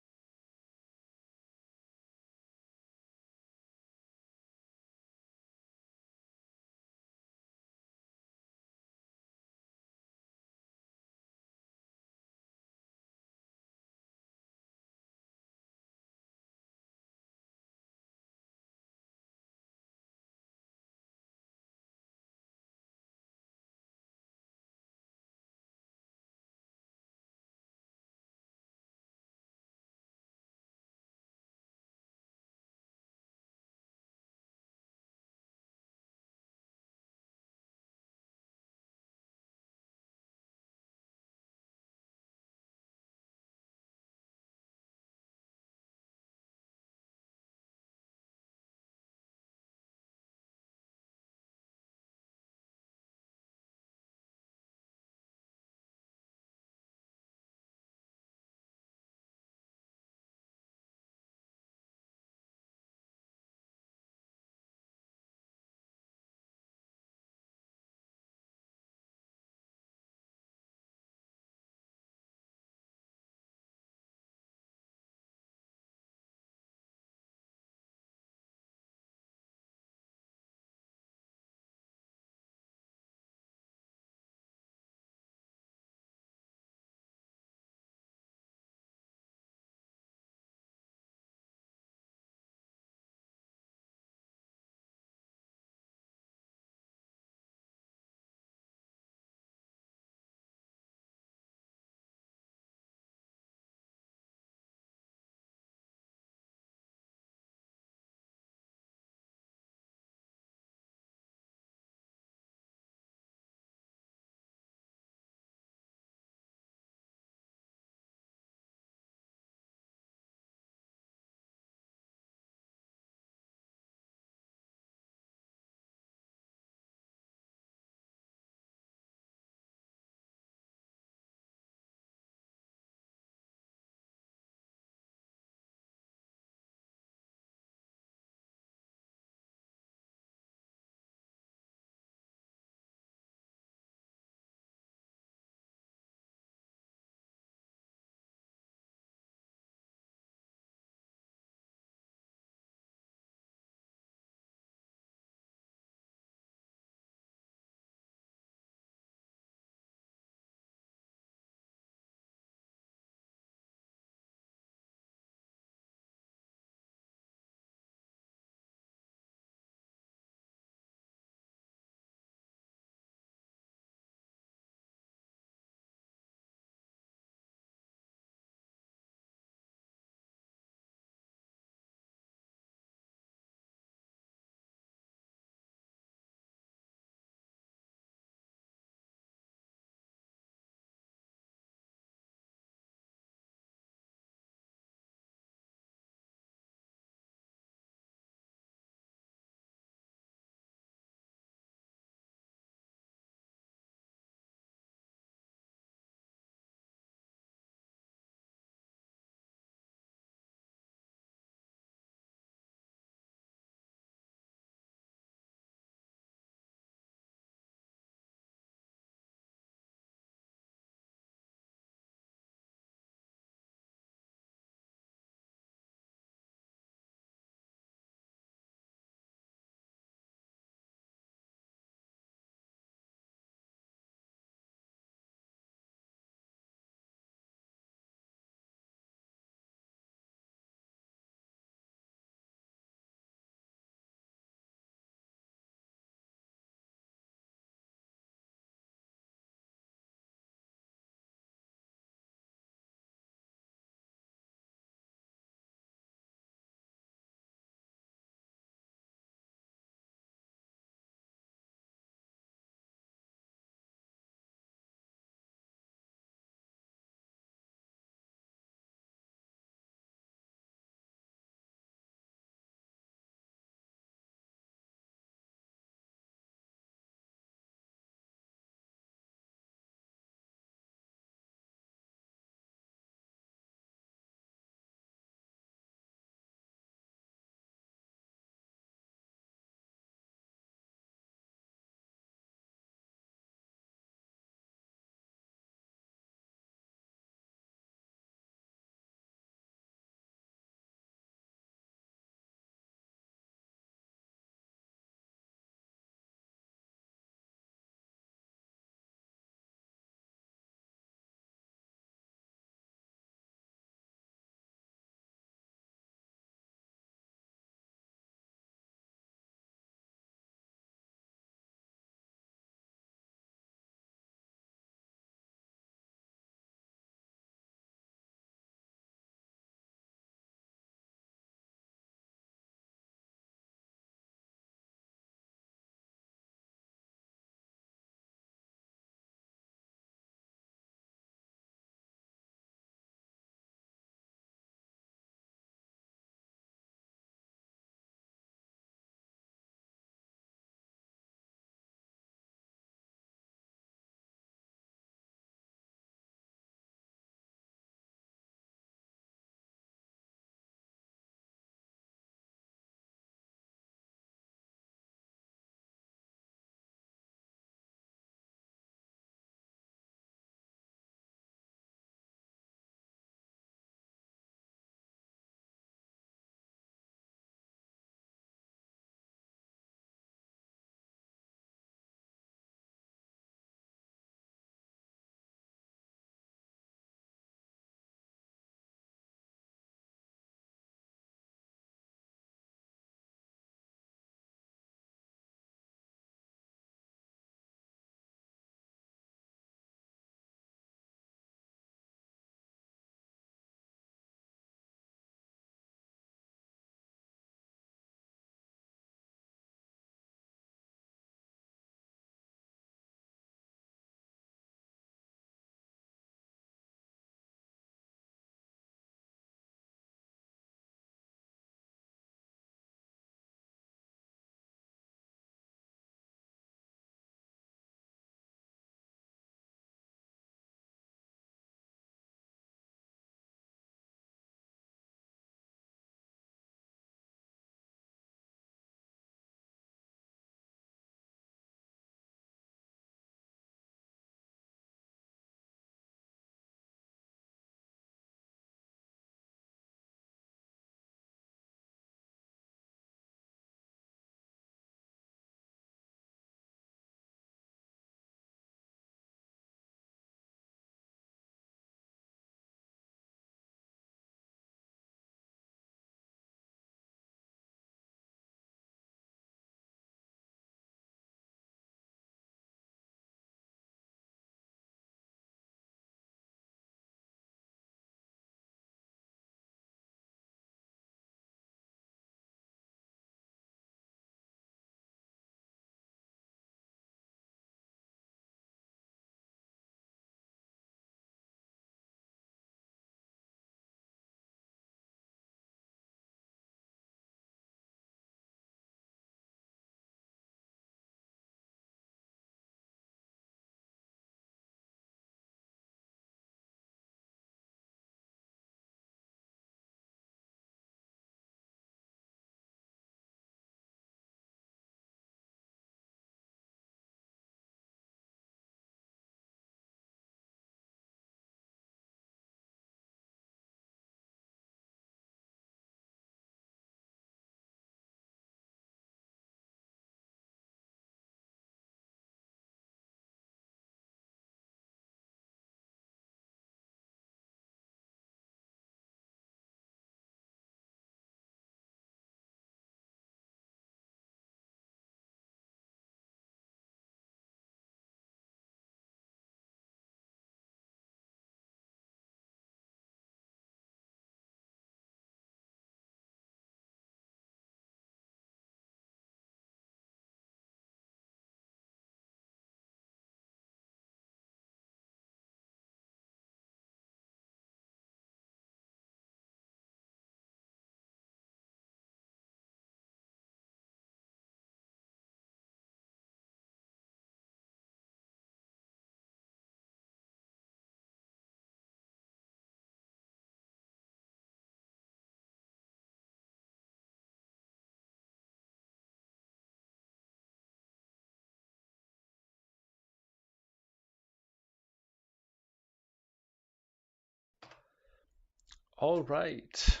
All right,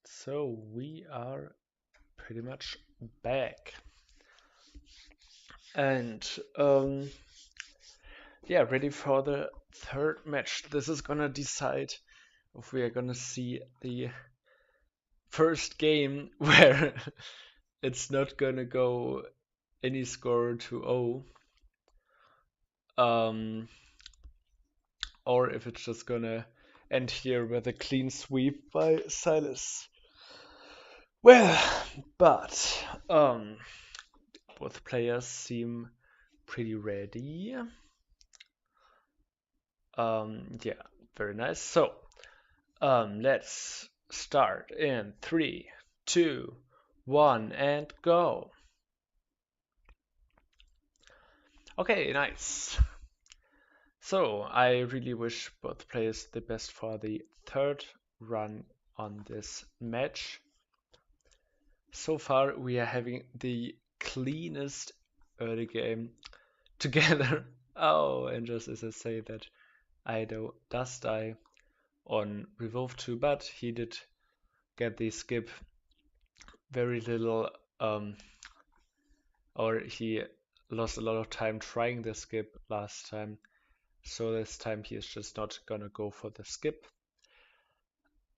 so we are pretty much back, and yeah, ready for the third match. This is gonna decide if we are gonna see the first game where it's not gonna go any score to 0, um, or if it's just gonna end here with a clean sweep by Silas. Well, but both players seem pretty ready. Yeah, very nice. So, let's start in 3, 2, 1, and go. Okay, nice. So, I really wish both players the best for the third run on this match. So far, we are having the cleanest early game together. Oh, and just as I say that, Ido does die on Revolve 2, but he did get the skip very little, or he lost a lot of time trying the skip last time. So this time he is just not gonna go for the skip,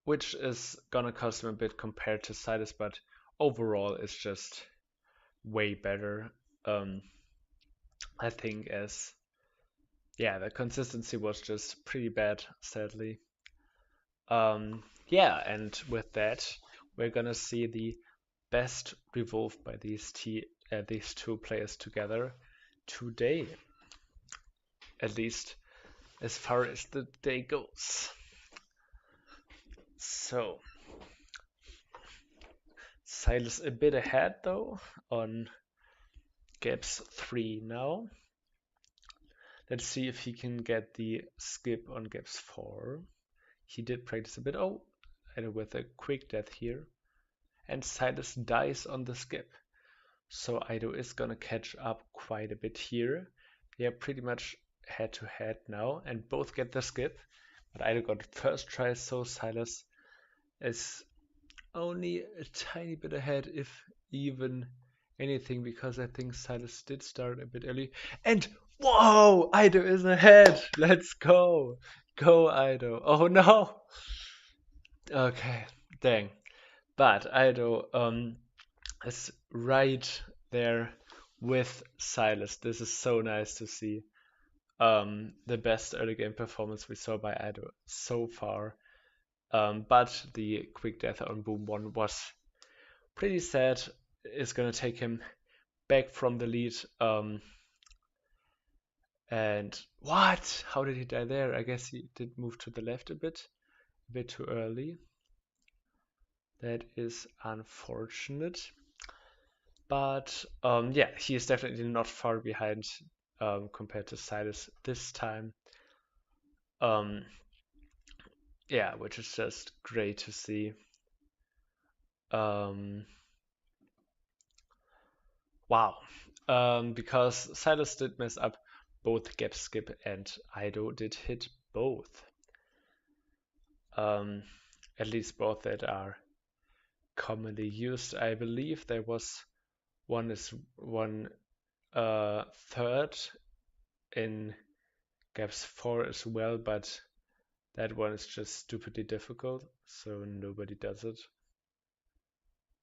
which is gonna cost him a bit compared to Silas, but overall it's just way better. I think as yeah, the consistency was just pretty bad, sadly. Yeah, and with that, we're gonna see the best revolve by these two players together today, at least as far as the day goes. So, Silas a bit ahead though on gaps 3 now. Let's see if he can get the skip on gaps 4. He did practice a bit. Oh, and with a quick death here. And Silas dies on the skip. So Ido is gonna catch up quite a bit here. They are pretty much head to head now, and both get the skip. But Ido got first try, so Silas is only a tiny bit ahead, if even anything, because I think Silas did start a bit early. And whoa, Ido is ahead. Let's go. Go, Ido. Oh no. Okay, dang. But Ido is right there with Silas. This is so nice to see. The best early game performance we saw by Ido so far. But the quick death on Boom 1 was pretty sad. It's gonna take him back from the lead. And what? How did he die there? I guess he did move to the left a bit too early. That is unfortunate. But yeah, he is definitely not far behind compared to Silas this time. Yeah, which is just great to see. Um, wow. Because Silas did mess up both gap skip and Ido did hit both. At least both that are commonly used. I believe there was one third in gaps 4 as well, but that one is just stupidly difficult, so nobody does it,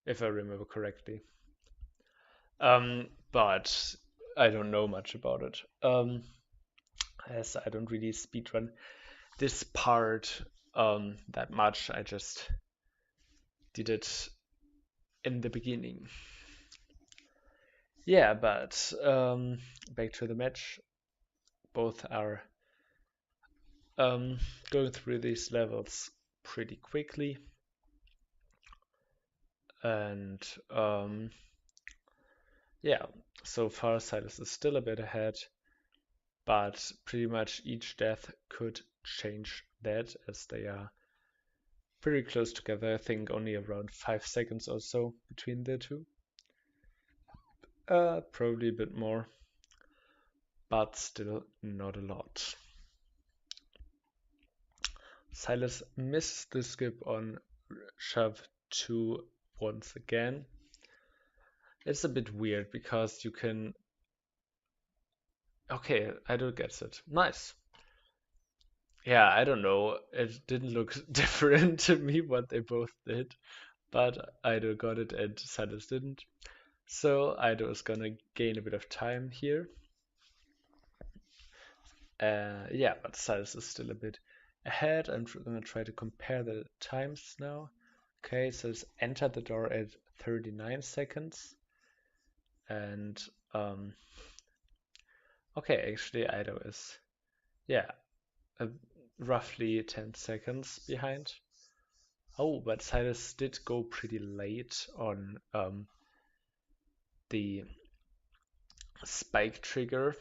if I remember correctly. But I don't know much about it, as I don't really speedrun this part that much. I just did it in the beginning. Yeah, but back to the match. Both are going through these levels pretty quickly, and yeah, so far Silas is still a bit ahead, but pretty much each death could change that, as they are pretty close together. I think only around 5 seconds or so between the two. Probably a bit more, but still not a lot. Silas missed the skip on shove 2 once again. It's a bit weird because you can. Okay, Ido gets it. Nice. Yeah, I don't know. It didn't look different to me what they both did, but Ido got it and Silas didn't. So Ido is gonna gain a bit of time here. Yeah, but Silas is still a bit ahead. I'm gonna try to compare the times now. Okay, so it's entered the door at 39 seconds. And okay, actually Ido is, yeah, roughly 10 seconds behind. Oh, but Silas did go pretty late on the spike trigger.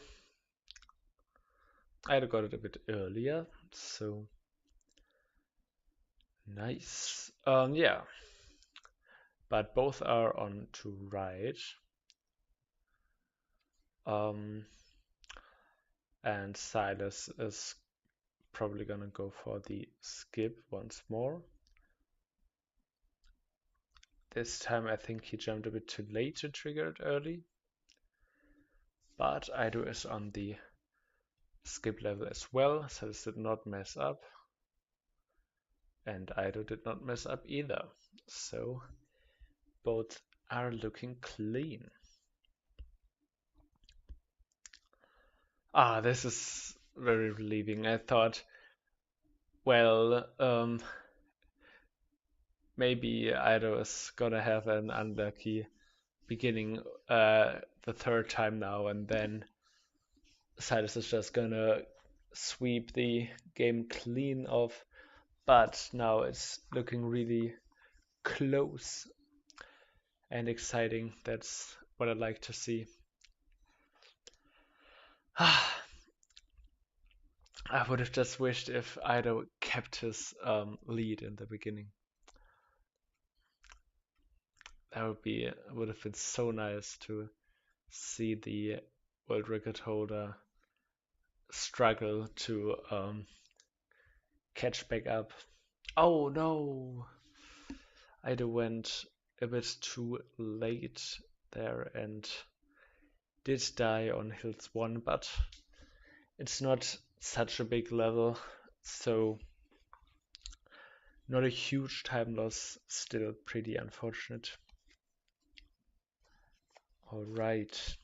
I got it a bit earlier, so nice. Yeah, but both are on to right. And Silas is probably gonna go for the skip once more. This time I think he jumped a bit too late to trigger it early. But Ido is on the skip level as well, so this did not mess up. And Ido did not mess up either. So both are looking clean. Ah, this is very relieving. I thought, well, maybe Ido is gonna have an unlucky beginning the third time now, and then Silas is just gonna sweep the game clean off. But now it's looking really close and exciting. That's what I'd like to see. I would have just wished if Ido kept his lead in the beginning. That would have been so nice to see the world record holder struggle to catch back up. Oh no! Ido went a bit too late there and did die on Hills 1, but it's not such a big level, so not a huge time loss, still pretty unfortunate. Alright,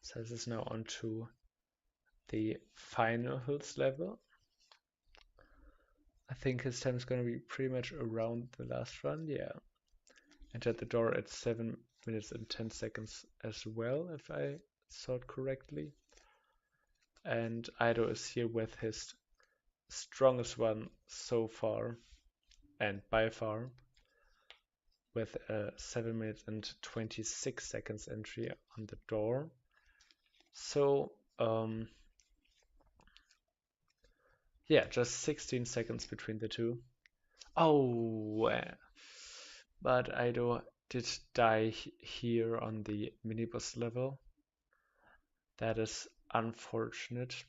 so this is now on to the final Hills level. I think his time is going to be pretty much around the last run, yeah. Entered the door at 7 minutes and 10 seconds as well, if I saw it correctly. And Ido is here with his strongest one so far, and by far, with a 7 minutes and 26 seconds entry on the door. So, yeah, just 16 seconds between the two. Oh, but Ido did die here on the minibus level. That is unfortunate.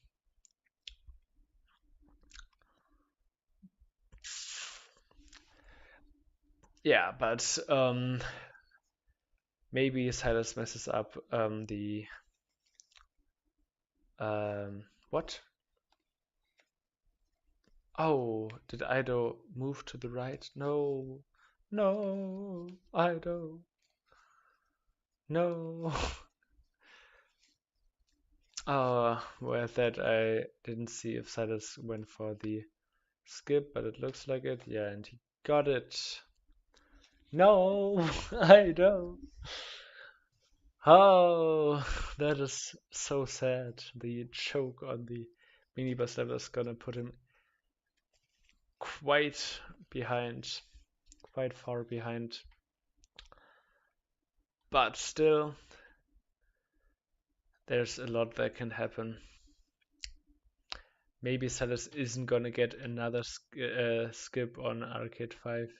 Yeah, but maybe Silas messes up the what? Oh, did Ido move to the right? No, no, Ido, no. With that I didn't see if Silas went for the skip, but it looks like it. Yeah, and he got it. No, Ido. Oh, that is so sad. The choke on the minibus level is gonna put him quite behind, quite far behind. But still, there's a lot that can happen. Maybe Silas isn't gonna get another skip on Arcade 5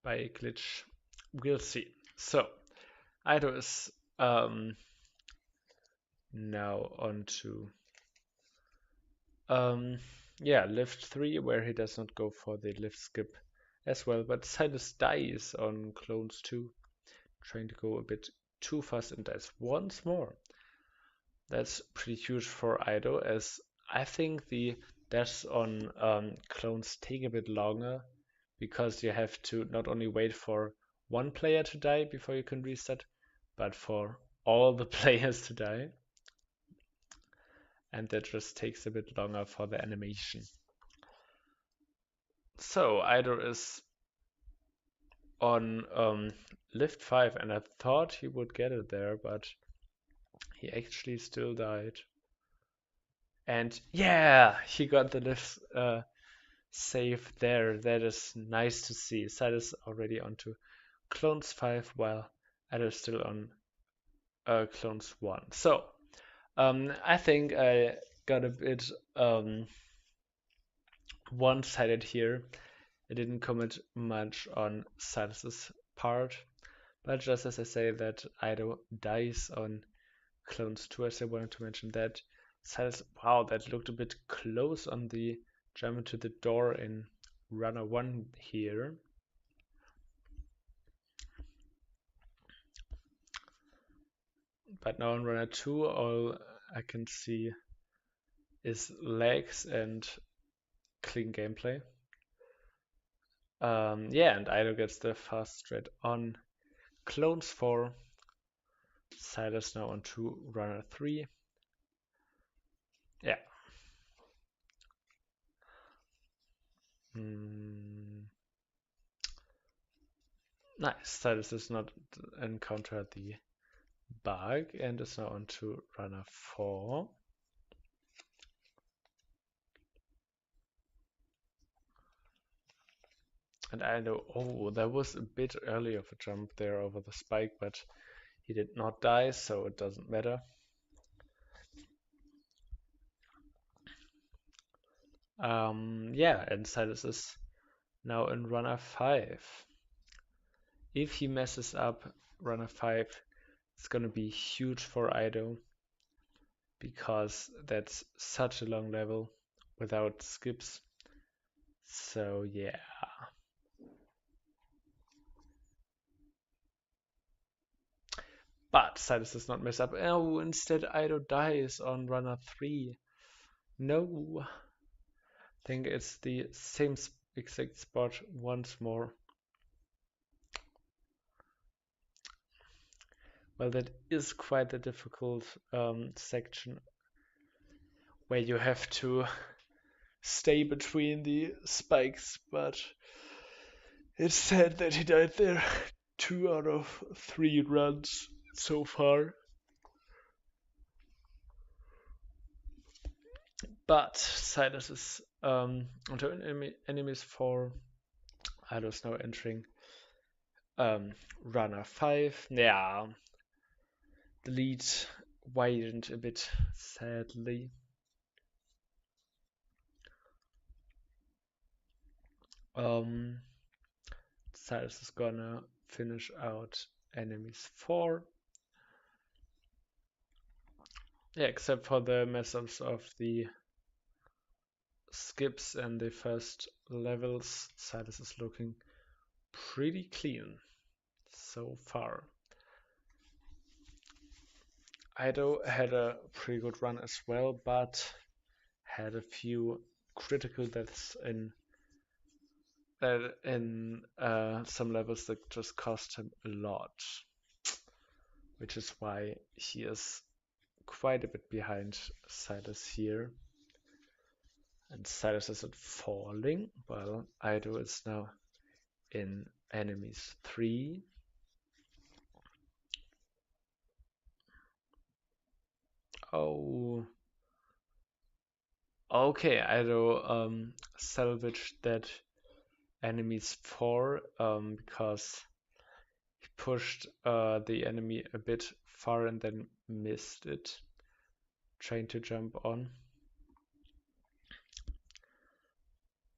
by a glitch. We'll see. So, Ido is now on to Yeah, lift 3 where he does not go for the lift skip as well, but Silas dies on clones 2, trying to go a bit too fast and dies once more. That's pretty huge for Ido, as I think the deaths on clones take a bit longer because you have to not only wait for one player to die before you can reset, but for all the players to die. And that just takes a bit longer for the animation. So Ido is on lift 5, and I thought he would get it there, but he actually still died. And yeah, he got the lift save there. That is nice to see. Silas already onto clones 5 while Ido is still on clones 1. So I think I got a bit one-sided here. I didn't comment much on Silas's part, but just as I say that Ido dies on clones 2, as I wanted to mention that Silas, wow, that looked a bit close on the jump into the door in runner 1 here. But now in runner 2, all I can see is legs and clean gameplay. Yeah, and Ido gets the fast straight on clones 4. Silas now on 2, runner 3. Yeah. Nice. Silas does not encounter the bug and is now on to runner 4. And I know, oh, there was a bit early of a jump there over the spike, but he did not die, so it doesn't matter. Yeah, and Silas is now in runner 5. If he messes up runner 5, it's gonna be huge for Ido, because that's such a long level without skips. So yeah. But Silas does not mess up. Oh, instead Ido dies on runner 3. No. I think it's the same exact spot once more. Well, that is quite a difficult section where you have to stay between the spikes, but it's sad that he died there. 2 out of 3 runs so far. But Silas is onto enemies 4. Ido's now entering runner 5. Yeah, the lead widened a bit, sadly. Silas is gonna finish out enemies 4. Yeah, except for the mess ups of the skips and the first levels, Silas is looking pretty clean so far. Ido had a pretty good run as well, but had a few critical deaths in some levels that just cost him a lot, which is why he is quite a bit behind Silas here. And Silas isn't falling. Well, Ido is now in enemies 3. Oh. Okay, Ido salvaged that enemies 4 because he pushed the enemy a bit far and then missed it, trying to jump on.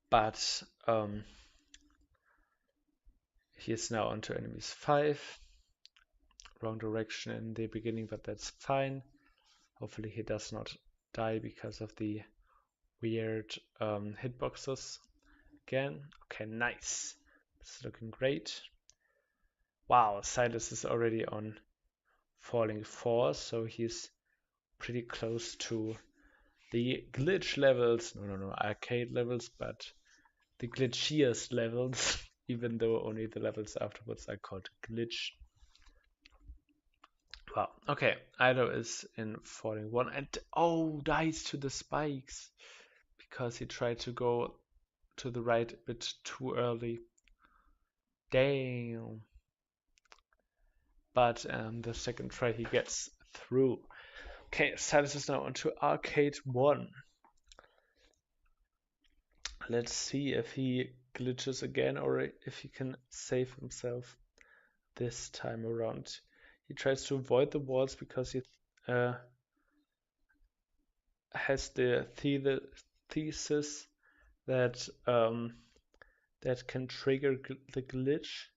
But he is now onto enemies 5. Wrong direction in the beginning, but that's fine. Hopefully he does not die because of the weird hitboxes again. Okay, nice. It's looking great. Wow, Silas is already on falling 4, so he's pretty close to the glitch levels. No, arcade levels, but the glitchiest levels, even though only the levels afterwards are called glitch. Wow, okay, Ido is in falling 1 and dies to the spikes because he tried to go to the right a bit too early. Damn. But the second try he gets through. Okay, Silas is now onto arcade 1. Let's see if he glitches again or if he can save himself this time around. He tries to avoid the walls because he has the thesis that that can trigger the glitch.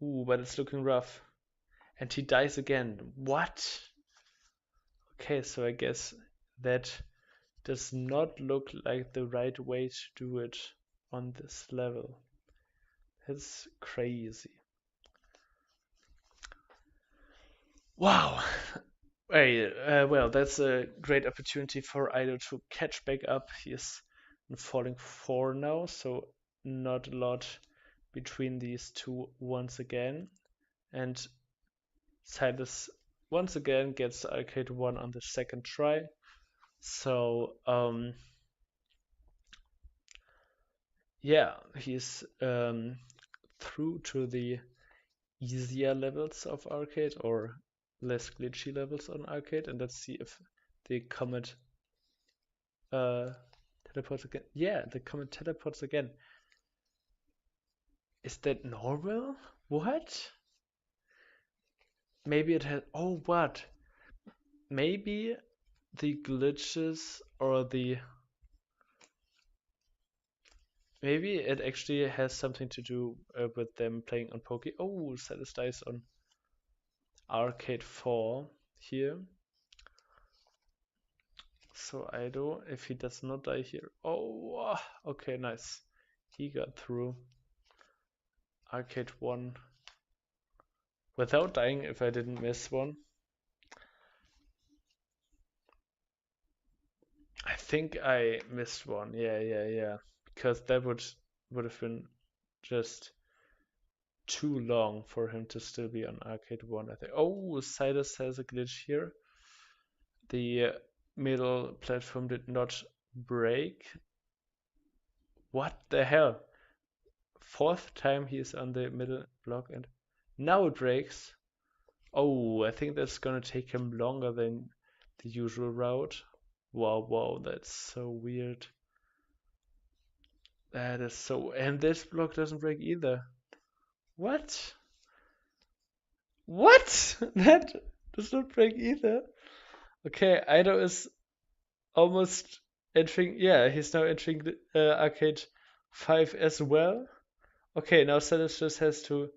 Ooh, but it's looking rough. And he dies again. What? Okay, so I guess that does not look like the right way to do it on this level. That's crazy. Wow. Hey, well, that's a great opportunity for Ido to catch back up. He is falling 4 now, so not a lot between these two once again. And Silas once again gets arcade 1 on the second try. So, yeah, he's through to the easier levels of arcade or less glitchy levels on arcade, and let's see if the comet teleports again. Yeah, the comet teleports again. Is that normal? What? Maybe it has. Oh, what? Maybe the glitches or the. Maybe it actually has something to do with them playing on Poke. Oh, Silas dies on arcade 4 here. So Ido, if he does not die here. Oh, okay, nice. He got through arcade 1 without dying if I didn't miss one. I think I missed one. Yeah. Because that would have been just too long for him to still be on arcade 1, I think. Oh, Silas has a glitch here. The middle platform did not break. What the hell? 4th time he is on the middle block and now it breaks. Oh, I think that's gonna take him longer than the usual route. Wow, that's so weird. That is so... And this block doesn't break either. What? What? That does not break either. Okay, Ido is almost entering... Yeah, he's now entering the arcade 5 as well. Okay, now Silas just has to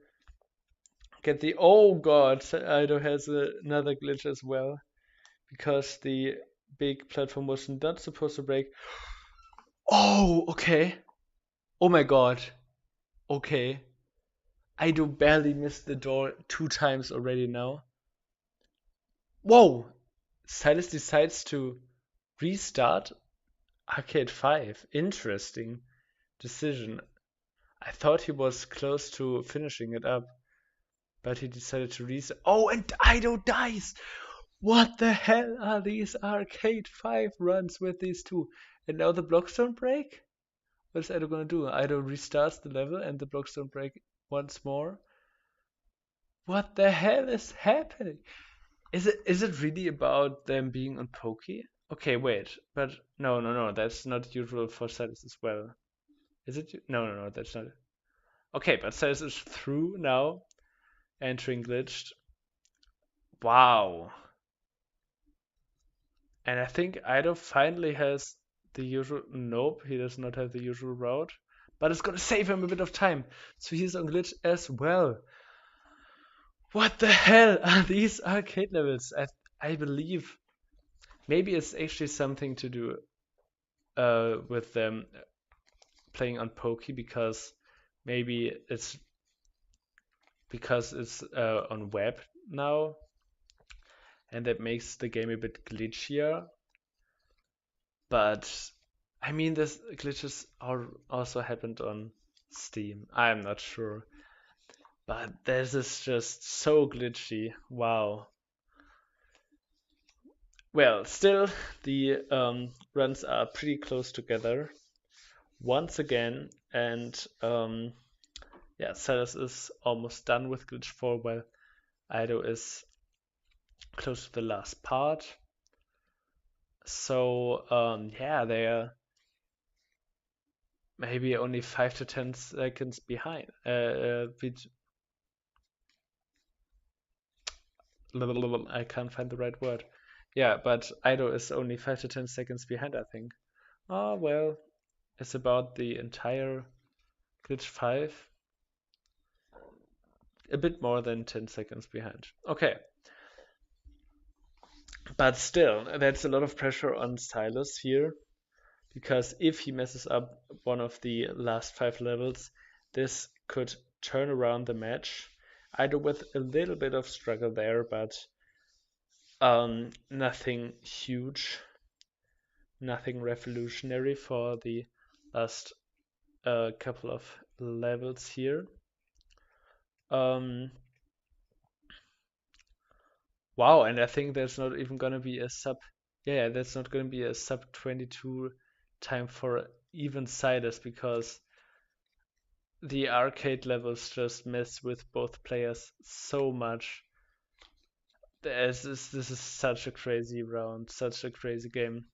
get the... Oh god, Ido has another glitch as well. Because the big platform was not supposed to break. Oh, okay. Oh my god. Okay. Ido barely missed the door 2 times already now. Whoa! Silas decides to restart Arcade 5. Interesting decision. I thought he was close to finishing it up, but he decided to restart. Oh, and Ido dies! What the hell are these Arcade 5 runs with these two? And now the blocks don't break? What is Ido gonna do? Ido restarts the level and the blocks don't break once more? What the hell is happening? Is it really about them being on Poke? Okay, wait, but no, that's not usual for Silas as well. Is it? No, that's not. Okay, but Silas is through now, entering glitched. Wow. And I think Ido finally has the usual. Nope, he does not have the usual route, but it's gonna save him a bit of time, so he's on glitch as well. What the hell are these arcade levels? I believe maybe it's actually something to do with them playing on Pokey because maybe it's on web now, and that makes the game a bit glitchier. But I mean, this glitches also happened on Steam. I'm not sure, but this is just so glitchy. Wow. Well, still, the runs are pretty close together once again, and yeah, Silas is almost done with glitch 4, while Ido is close to the last part. So yeah, they are maybe only 5 to 10 seconds behind. I can't find the right word. Yeah, but Ido is only 5 to 10 seconds behind, I think. Oh, well, it's about the entire glitch 5. A bit more than 10 seconds behind. Okay. But still, that's a lot of pressure on Silas here, because if he messes up one of the last 5 levels, this could turn around the match. Either with a little bit of struggle there, but nothing huge, nothing revolutionary for the last couple of levels here. Wow, and I think there's not even gonna be a sub. Yeah, that's not gonna be a sub 22 time for even Silas, because the arcade levels just mess with both players so much. This is such a crazy round, such a crazy game.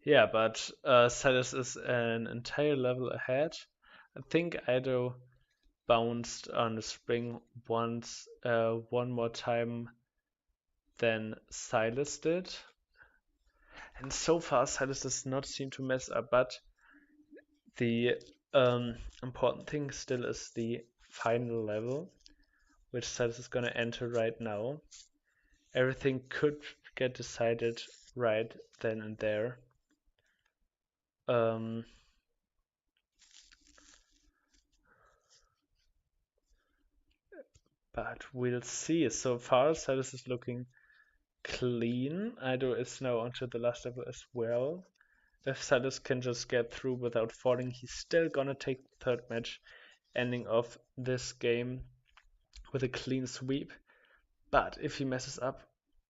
Yeah, but Silas is an entire level ahead. I think Ido bounced on the spring once, one more time than Silas did. And so far, Silas does not seem to mess up, but the important thing still is the final level, which Silas is going to enter right now. Everything could get decided right then and there. But we'll see. So far, Silas is looking clean. Ido is now onto the last level as well. If Silas can just get through without falling, he's still gonna take the third match, ending off this game with a clean sweep. But if he messes up,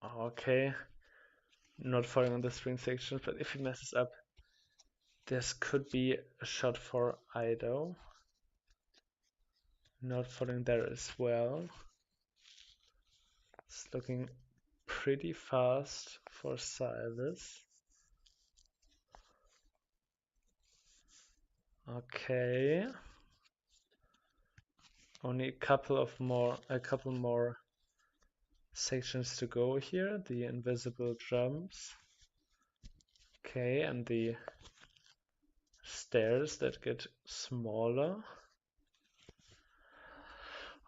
okay, not falling on the spring section, but if he messes up, this could be a shot for Ido. Not falling there as well. It's looking pretty fast for Silas. Okay. Only a couple more sections to go here. The invisible jumps. Okay, and the stairs that get smaller.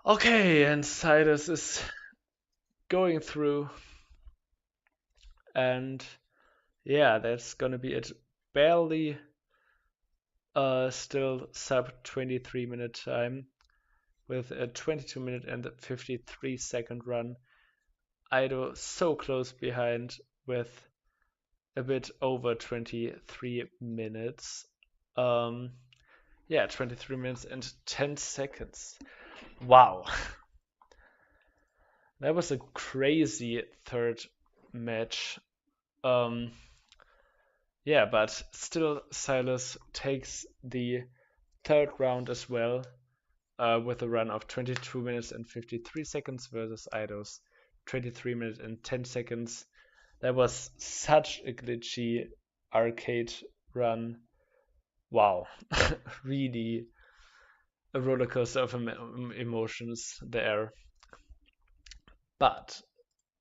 Okay, and Silas is going through. And yeah, that's gonna be it. Barely still sub 23 minute time with a 22 minute and 53 second run. Ido so close behind with a bit over 23 minutes. Yeah, 23 minutes and 10 seconds. Wow. That was a crazy third match. Yeah, but still Silas takes the third round as well, with a run of 22 minutes and 53 seconds versus Ido's 23 minutes and 10 seconds. That was such a glitchy arcade run. Wow. Really a roller coaster of emotions there. But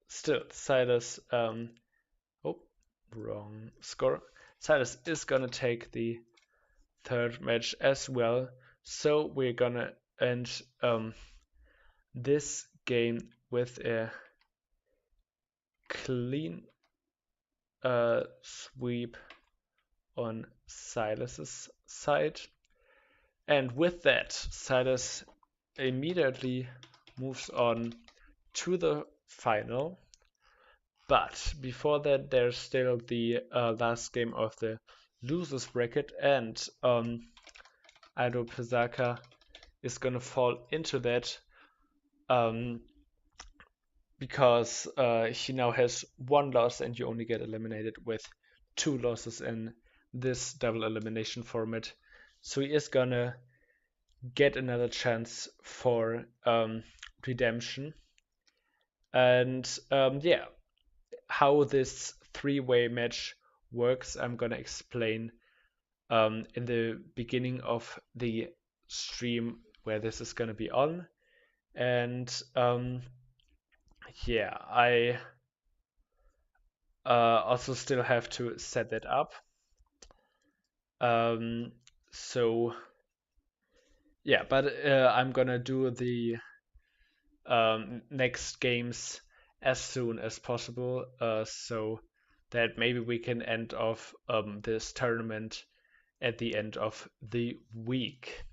still, Silas, oh, wrong score. Silas is gonna take the third match as well. So we're gonna end this game with a clean sweep on Silas's side. And with that, Silas immediately moves on to the final. But before that, there's still the last game of the losers bracket, and IdoPezarkar is gonna fall into that because he now has one loss, and you only get eliminated with 2 losses in this double elimination format. So he is gonna get another chance for redemption. And yeah, how this 3-way match works, I'm gonna explain in the beginning of the stream where this is gonna be on. And yeah, I also still have to set that up. So yeah, but I'm gonna do the next games as soon as possible, so that maybe we can end off this tournament at the end of the week.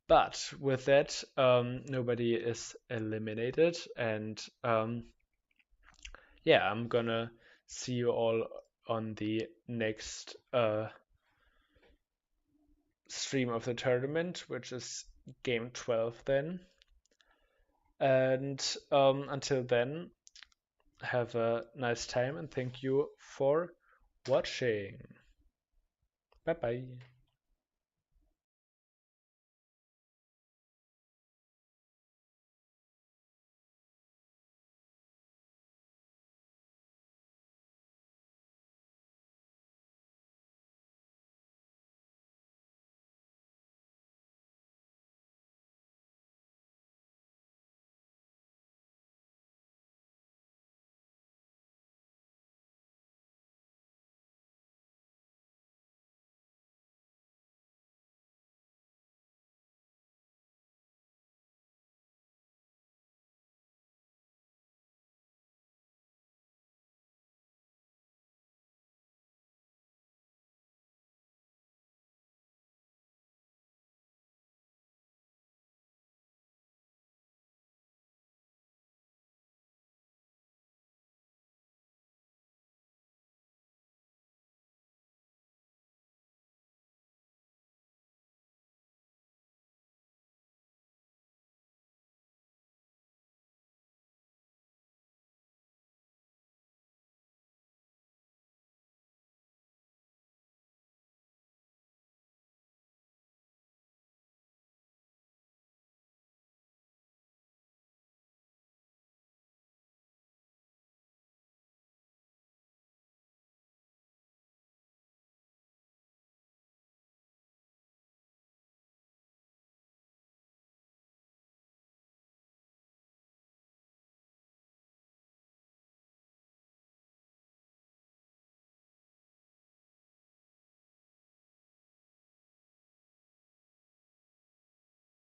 But with that, nobody is eliminated, and yeah, I'm gonna see you all on the next stream of the tournament, which is game 12 then. And until then, have a nice time and thank you for watching. Bye bye.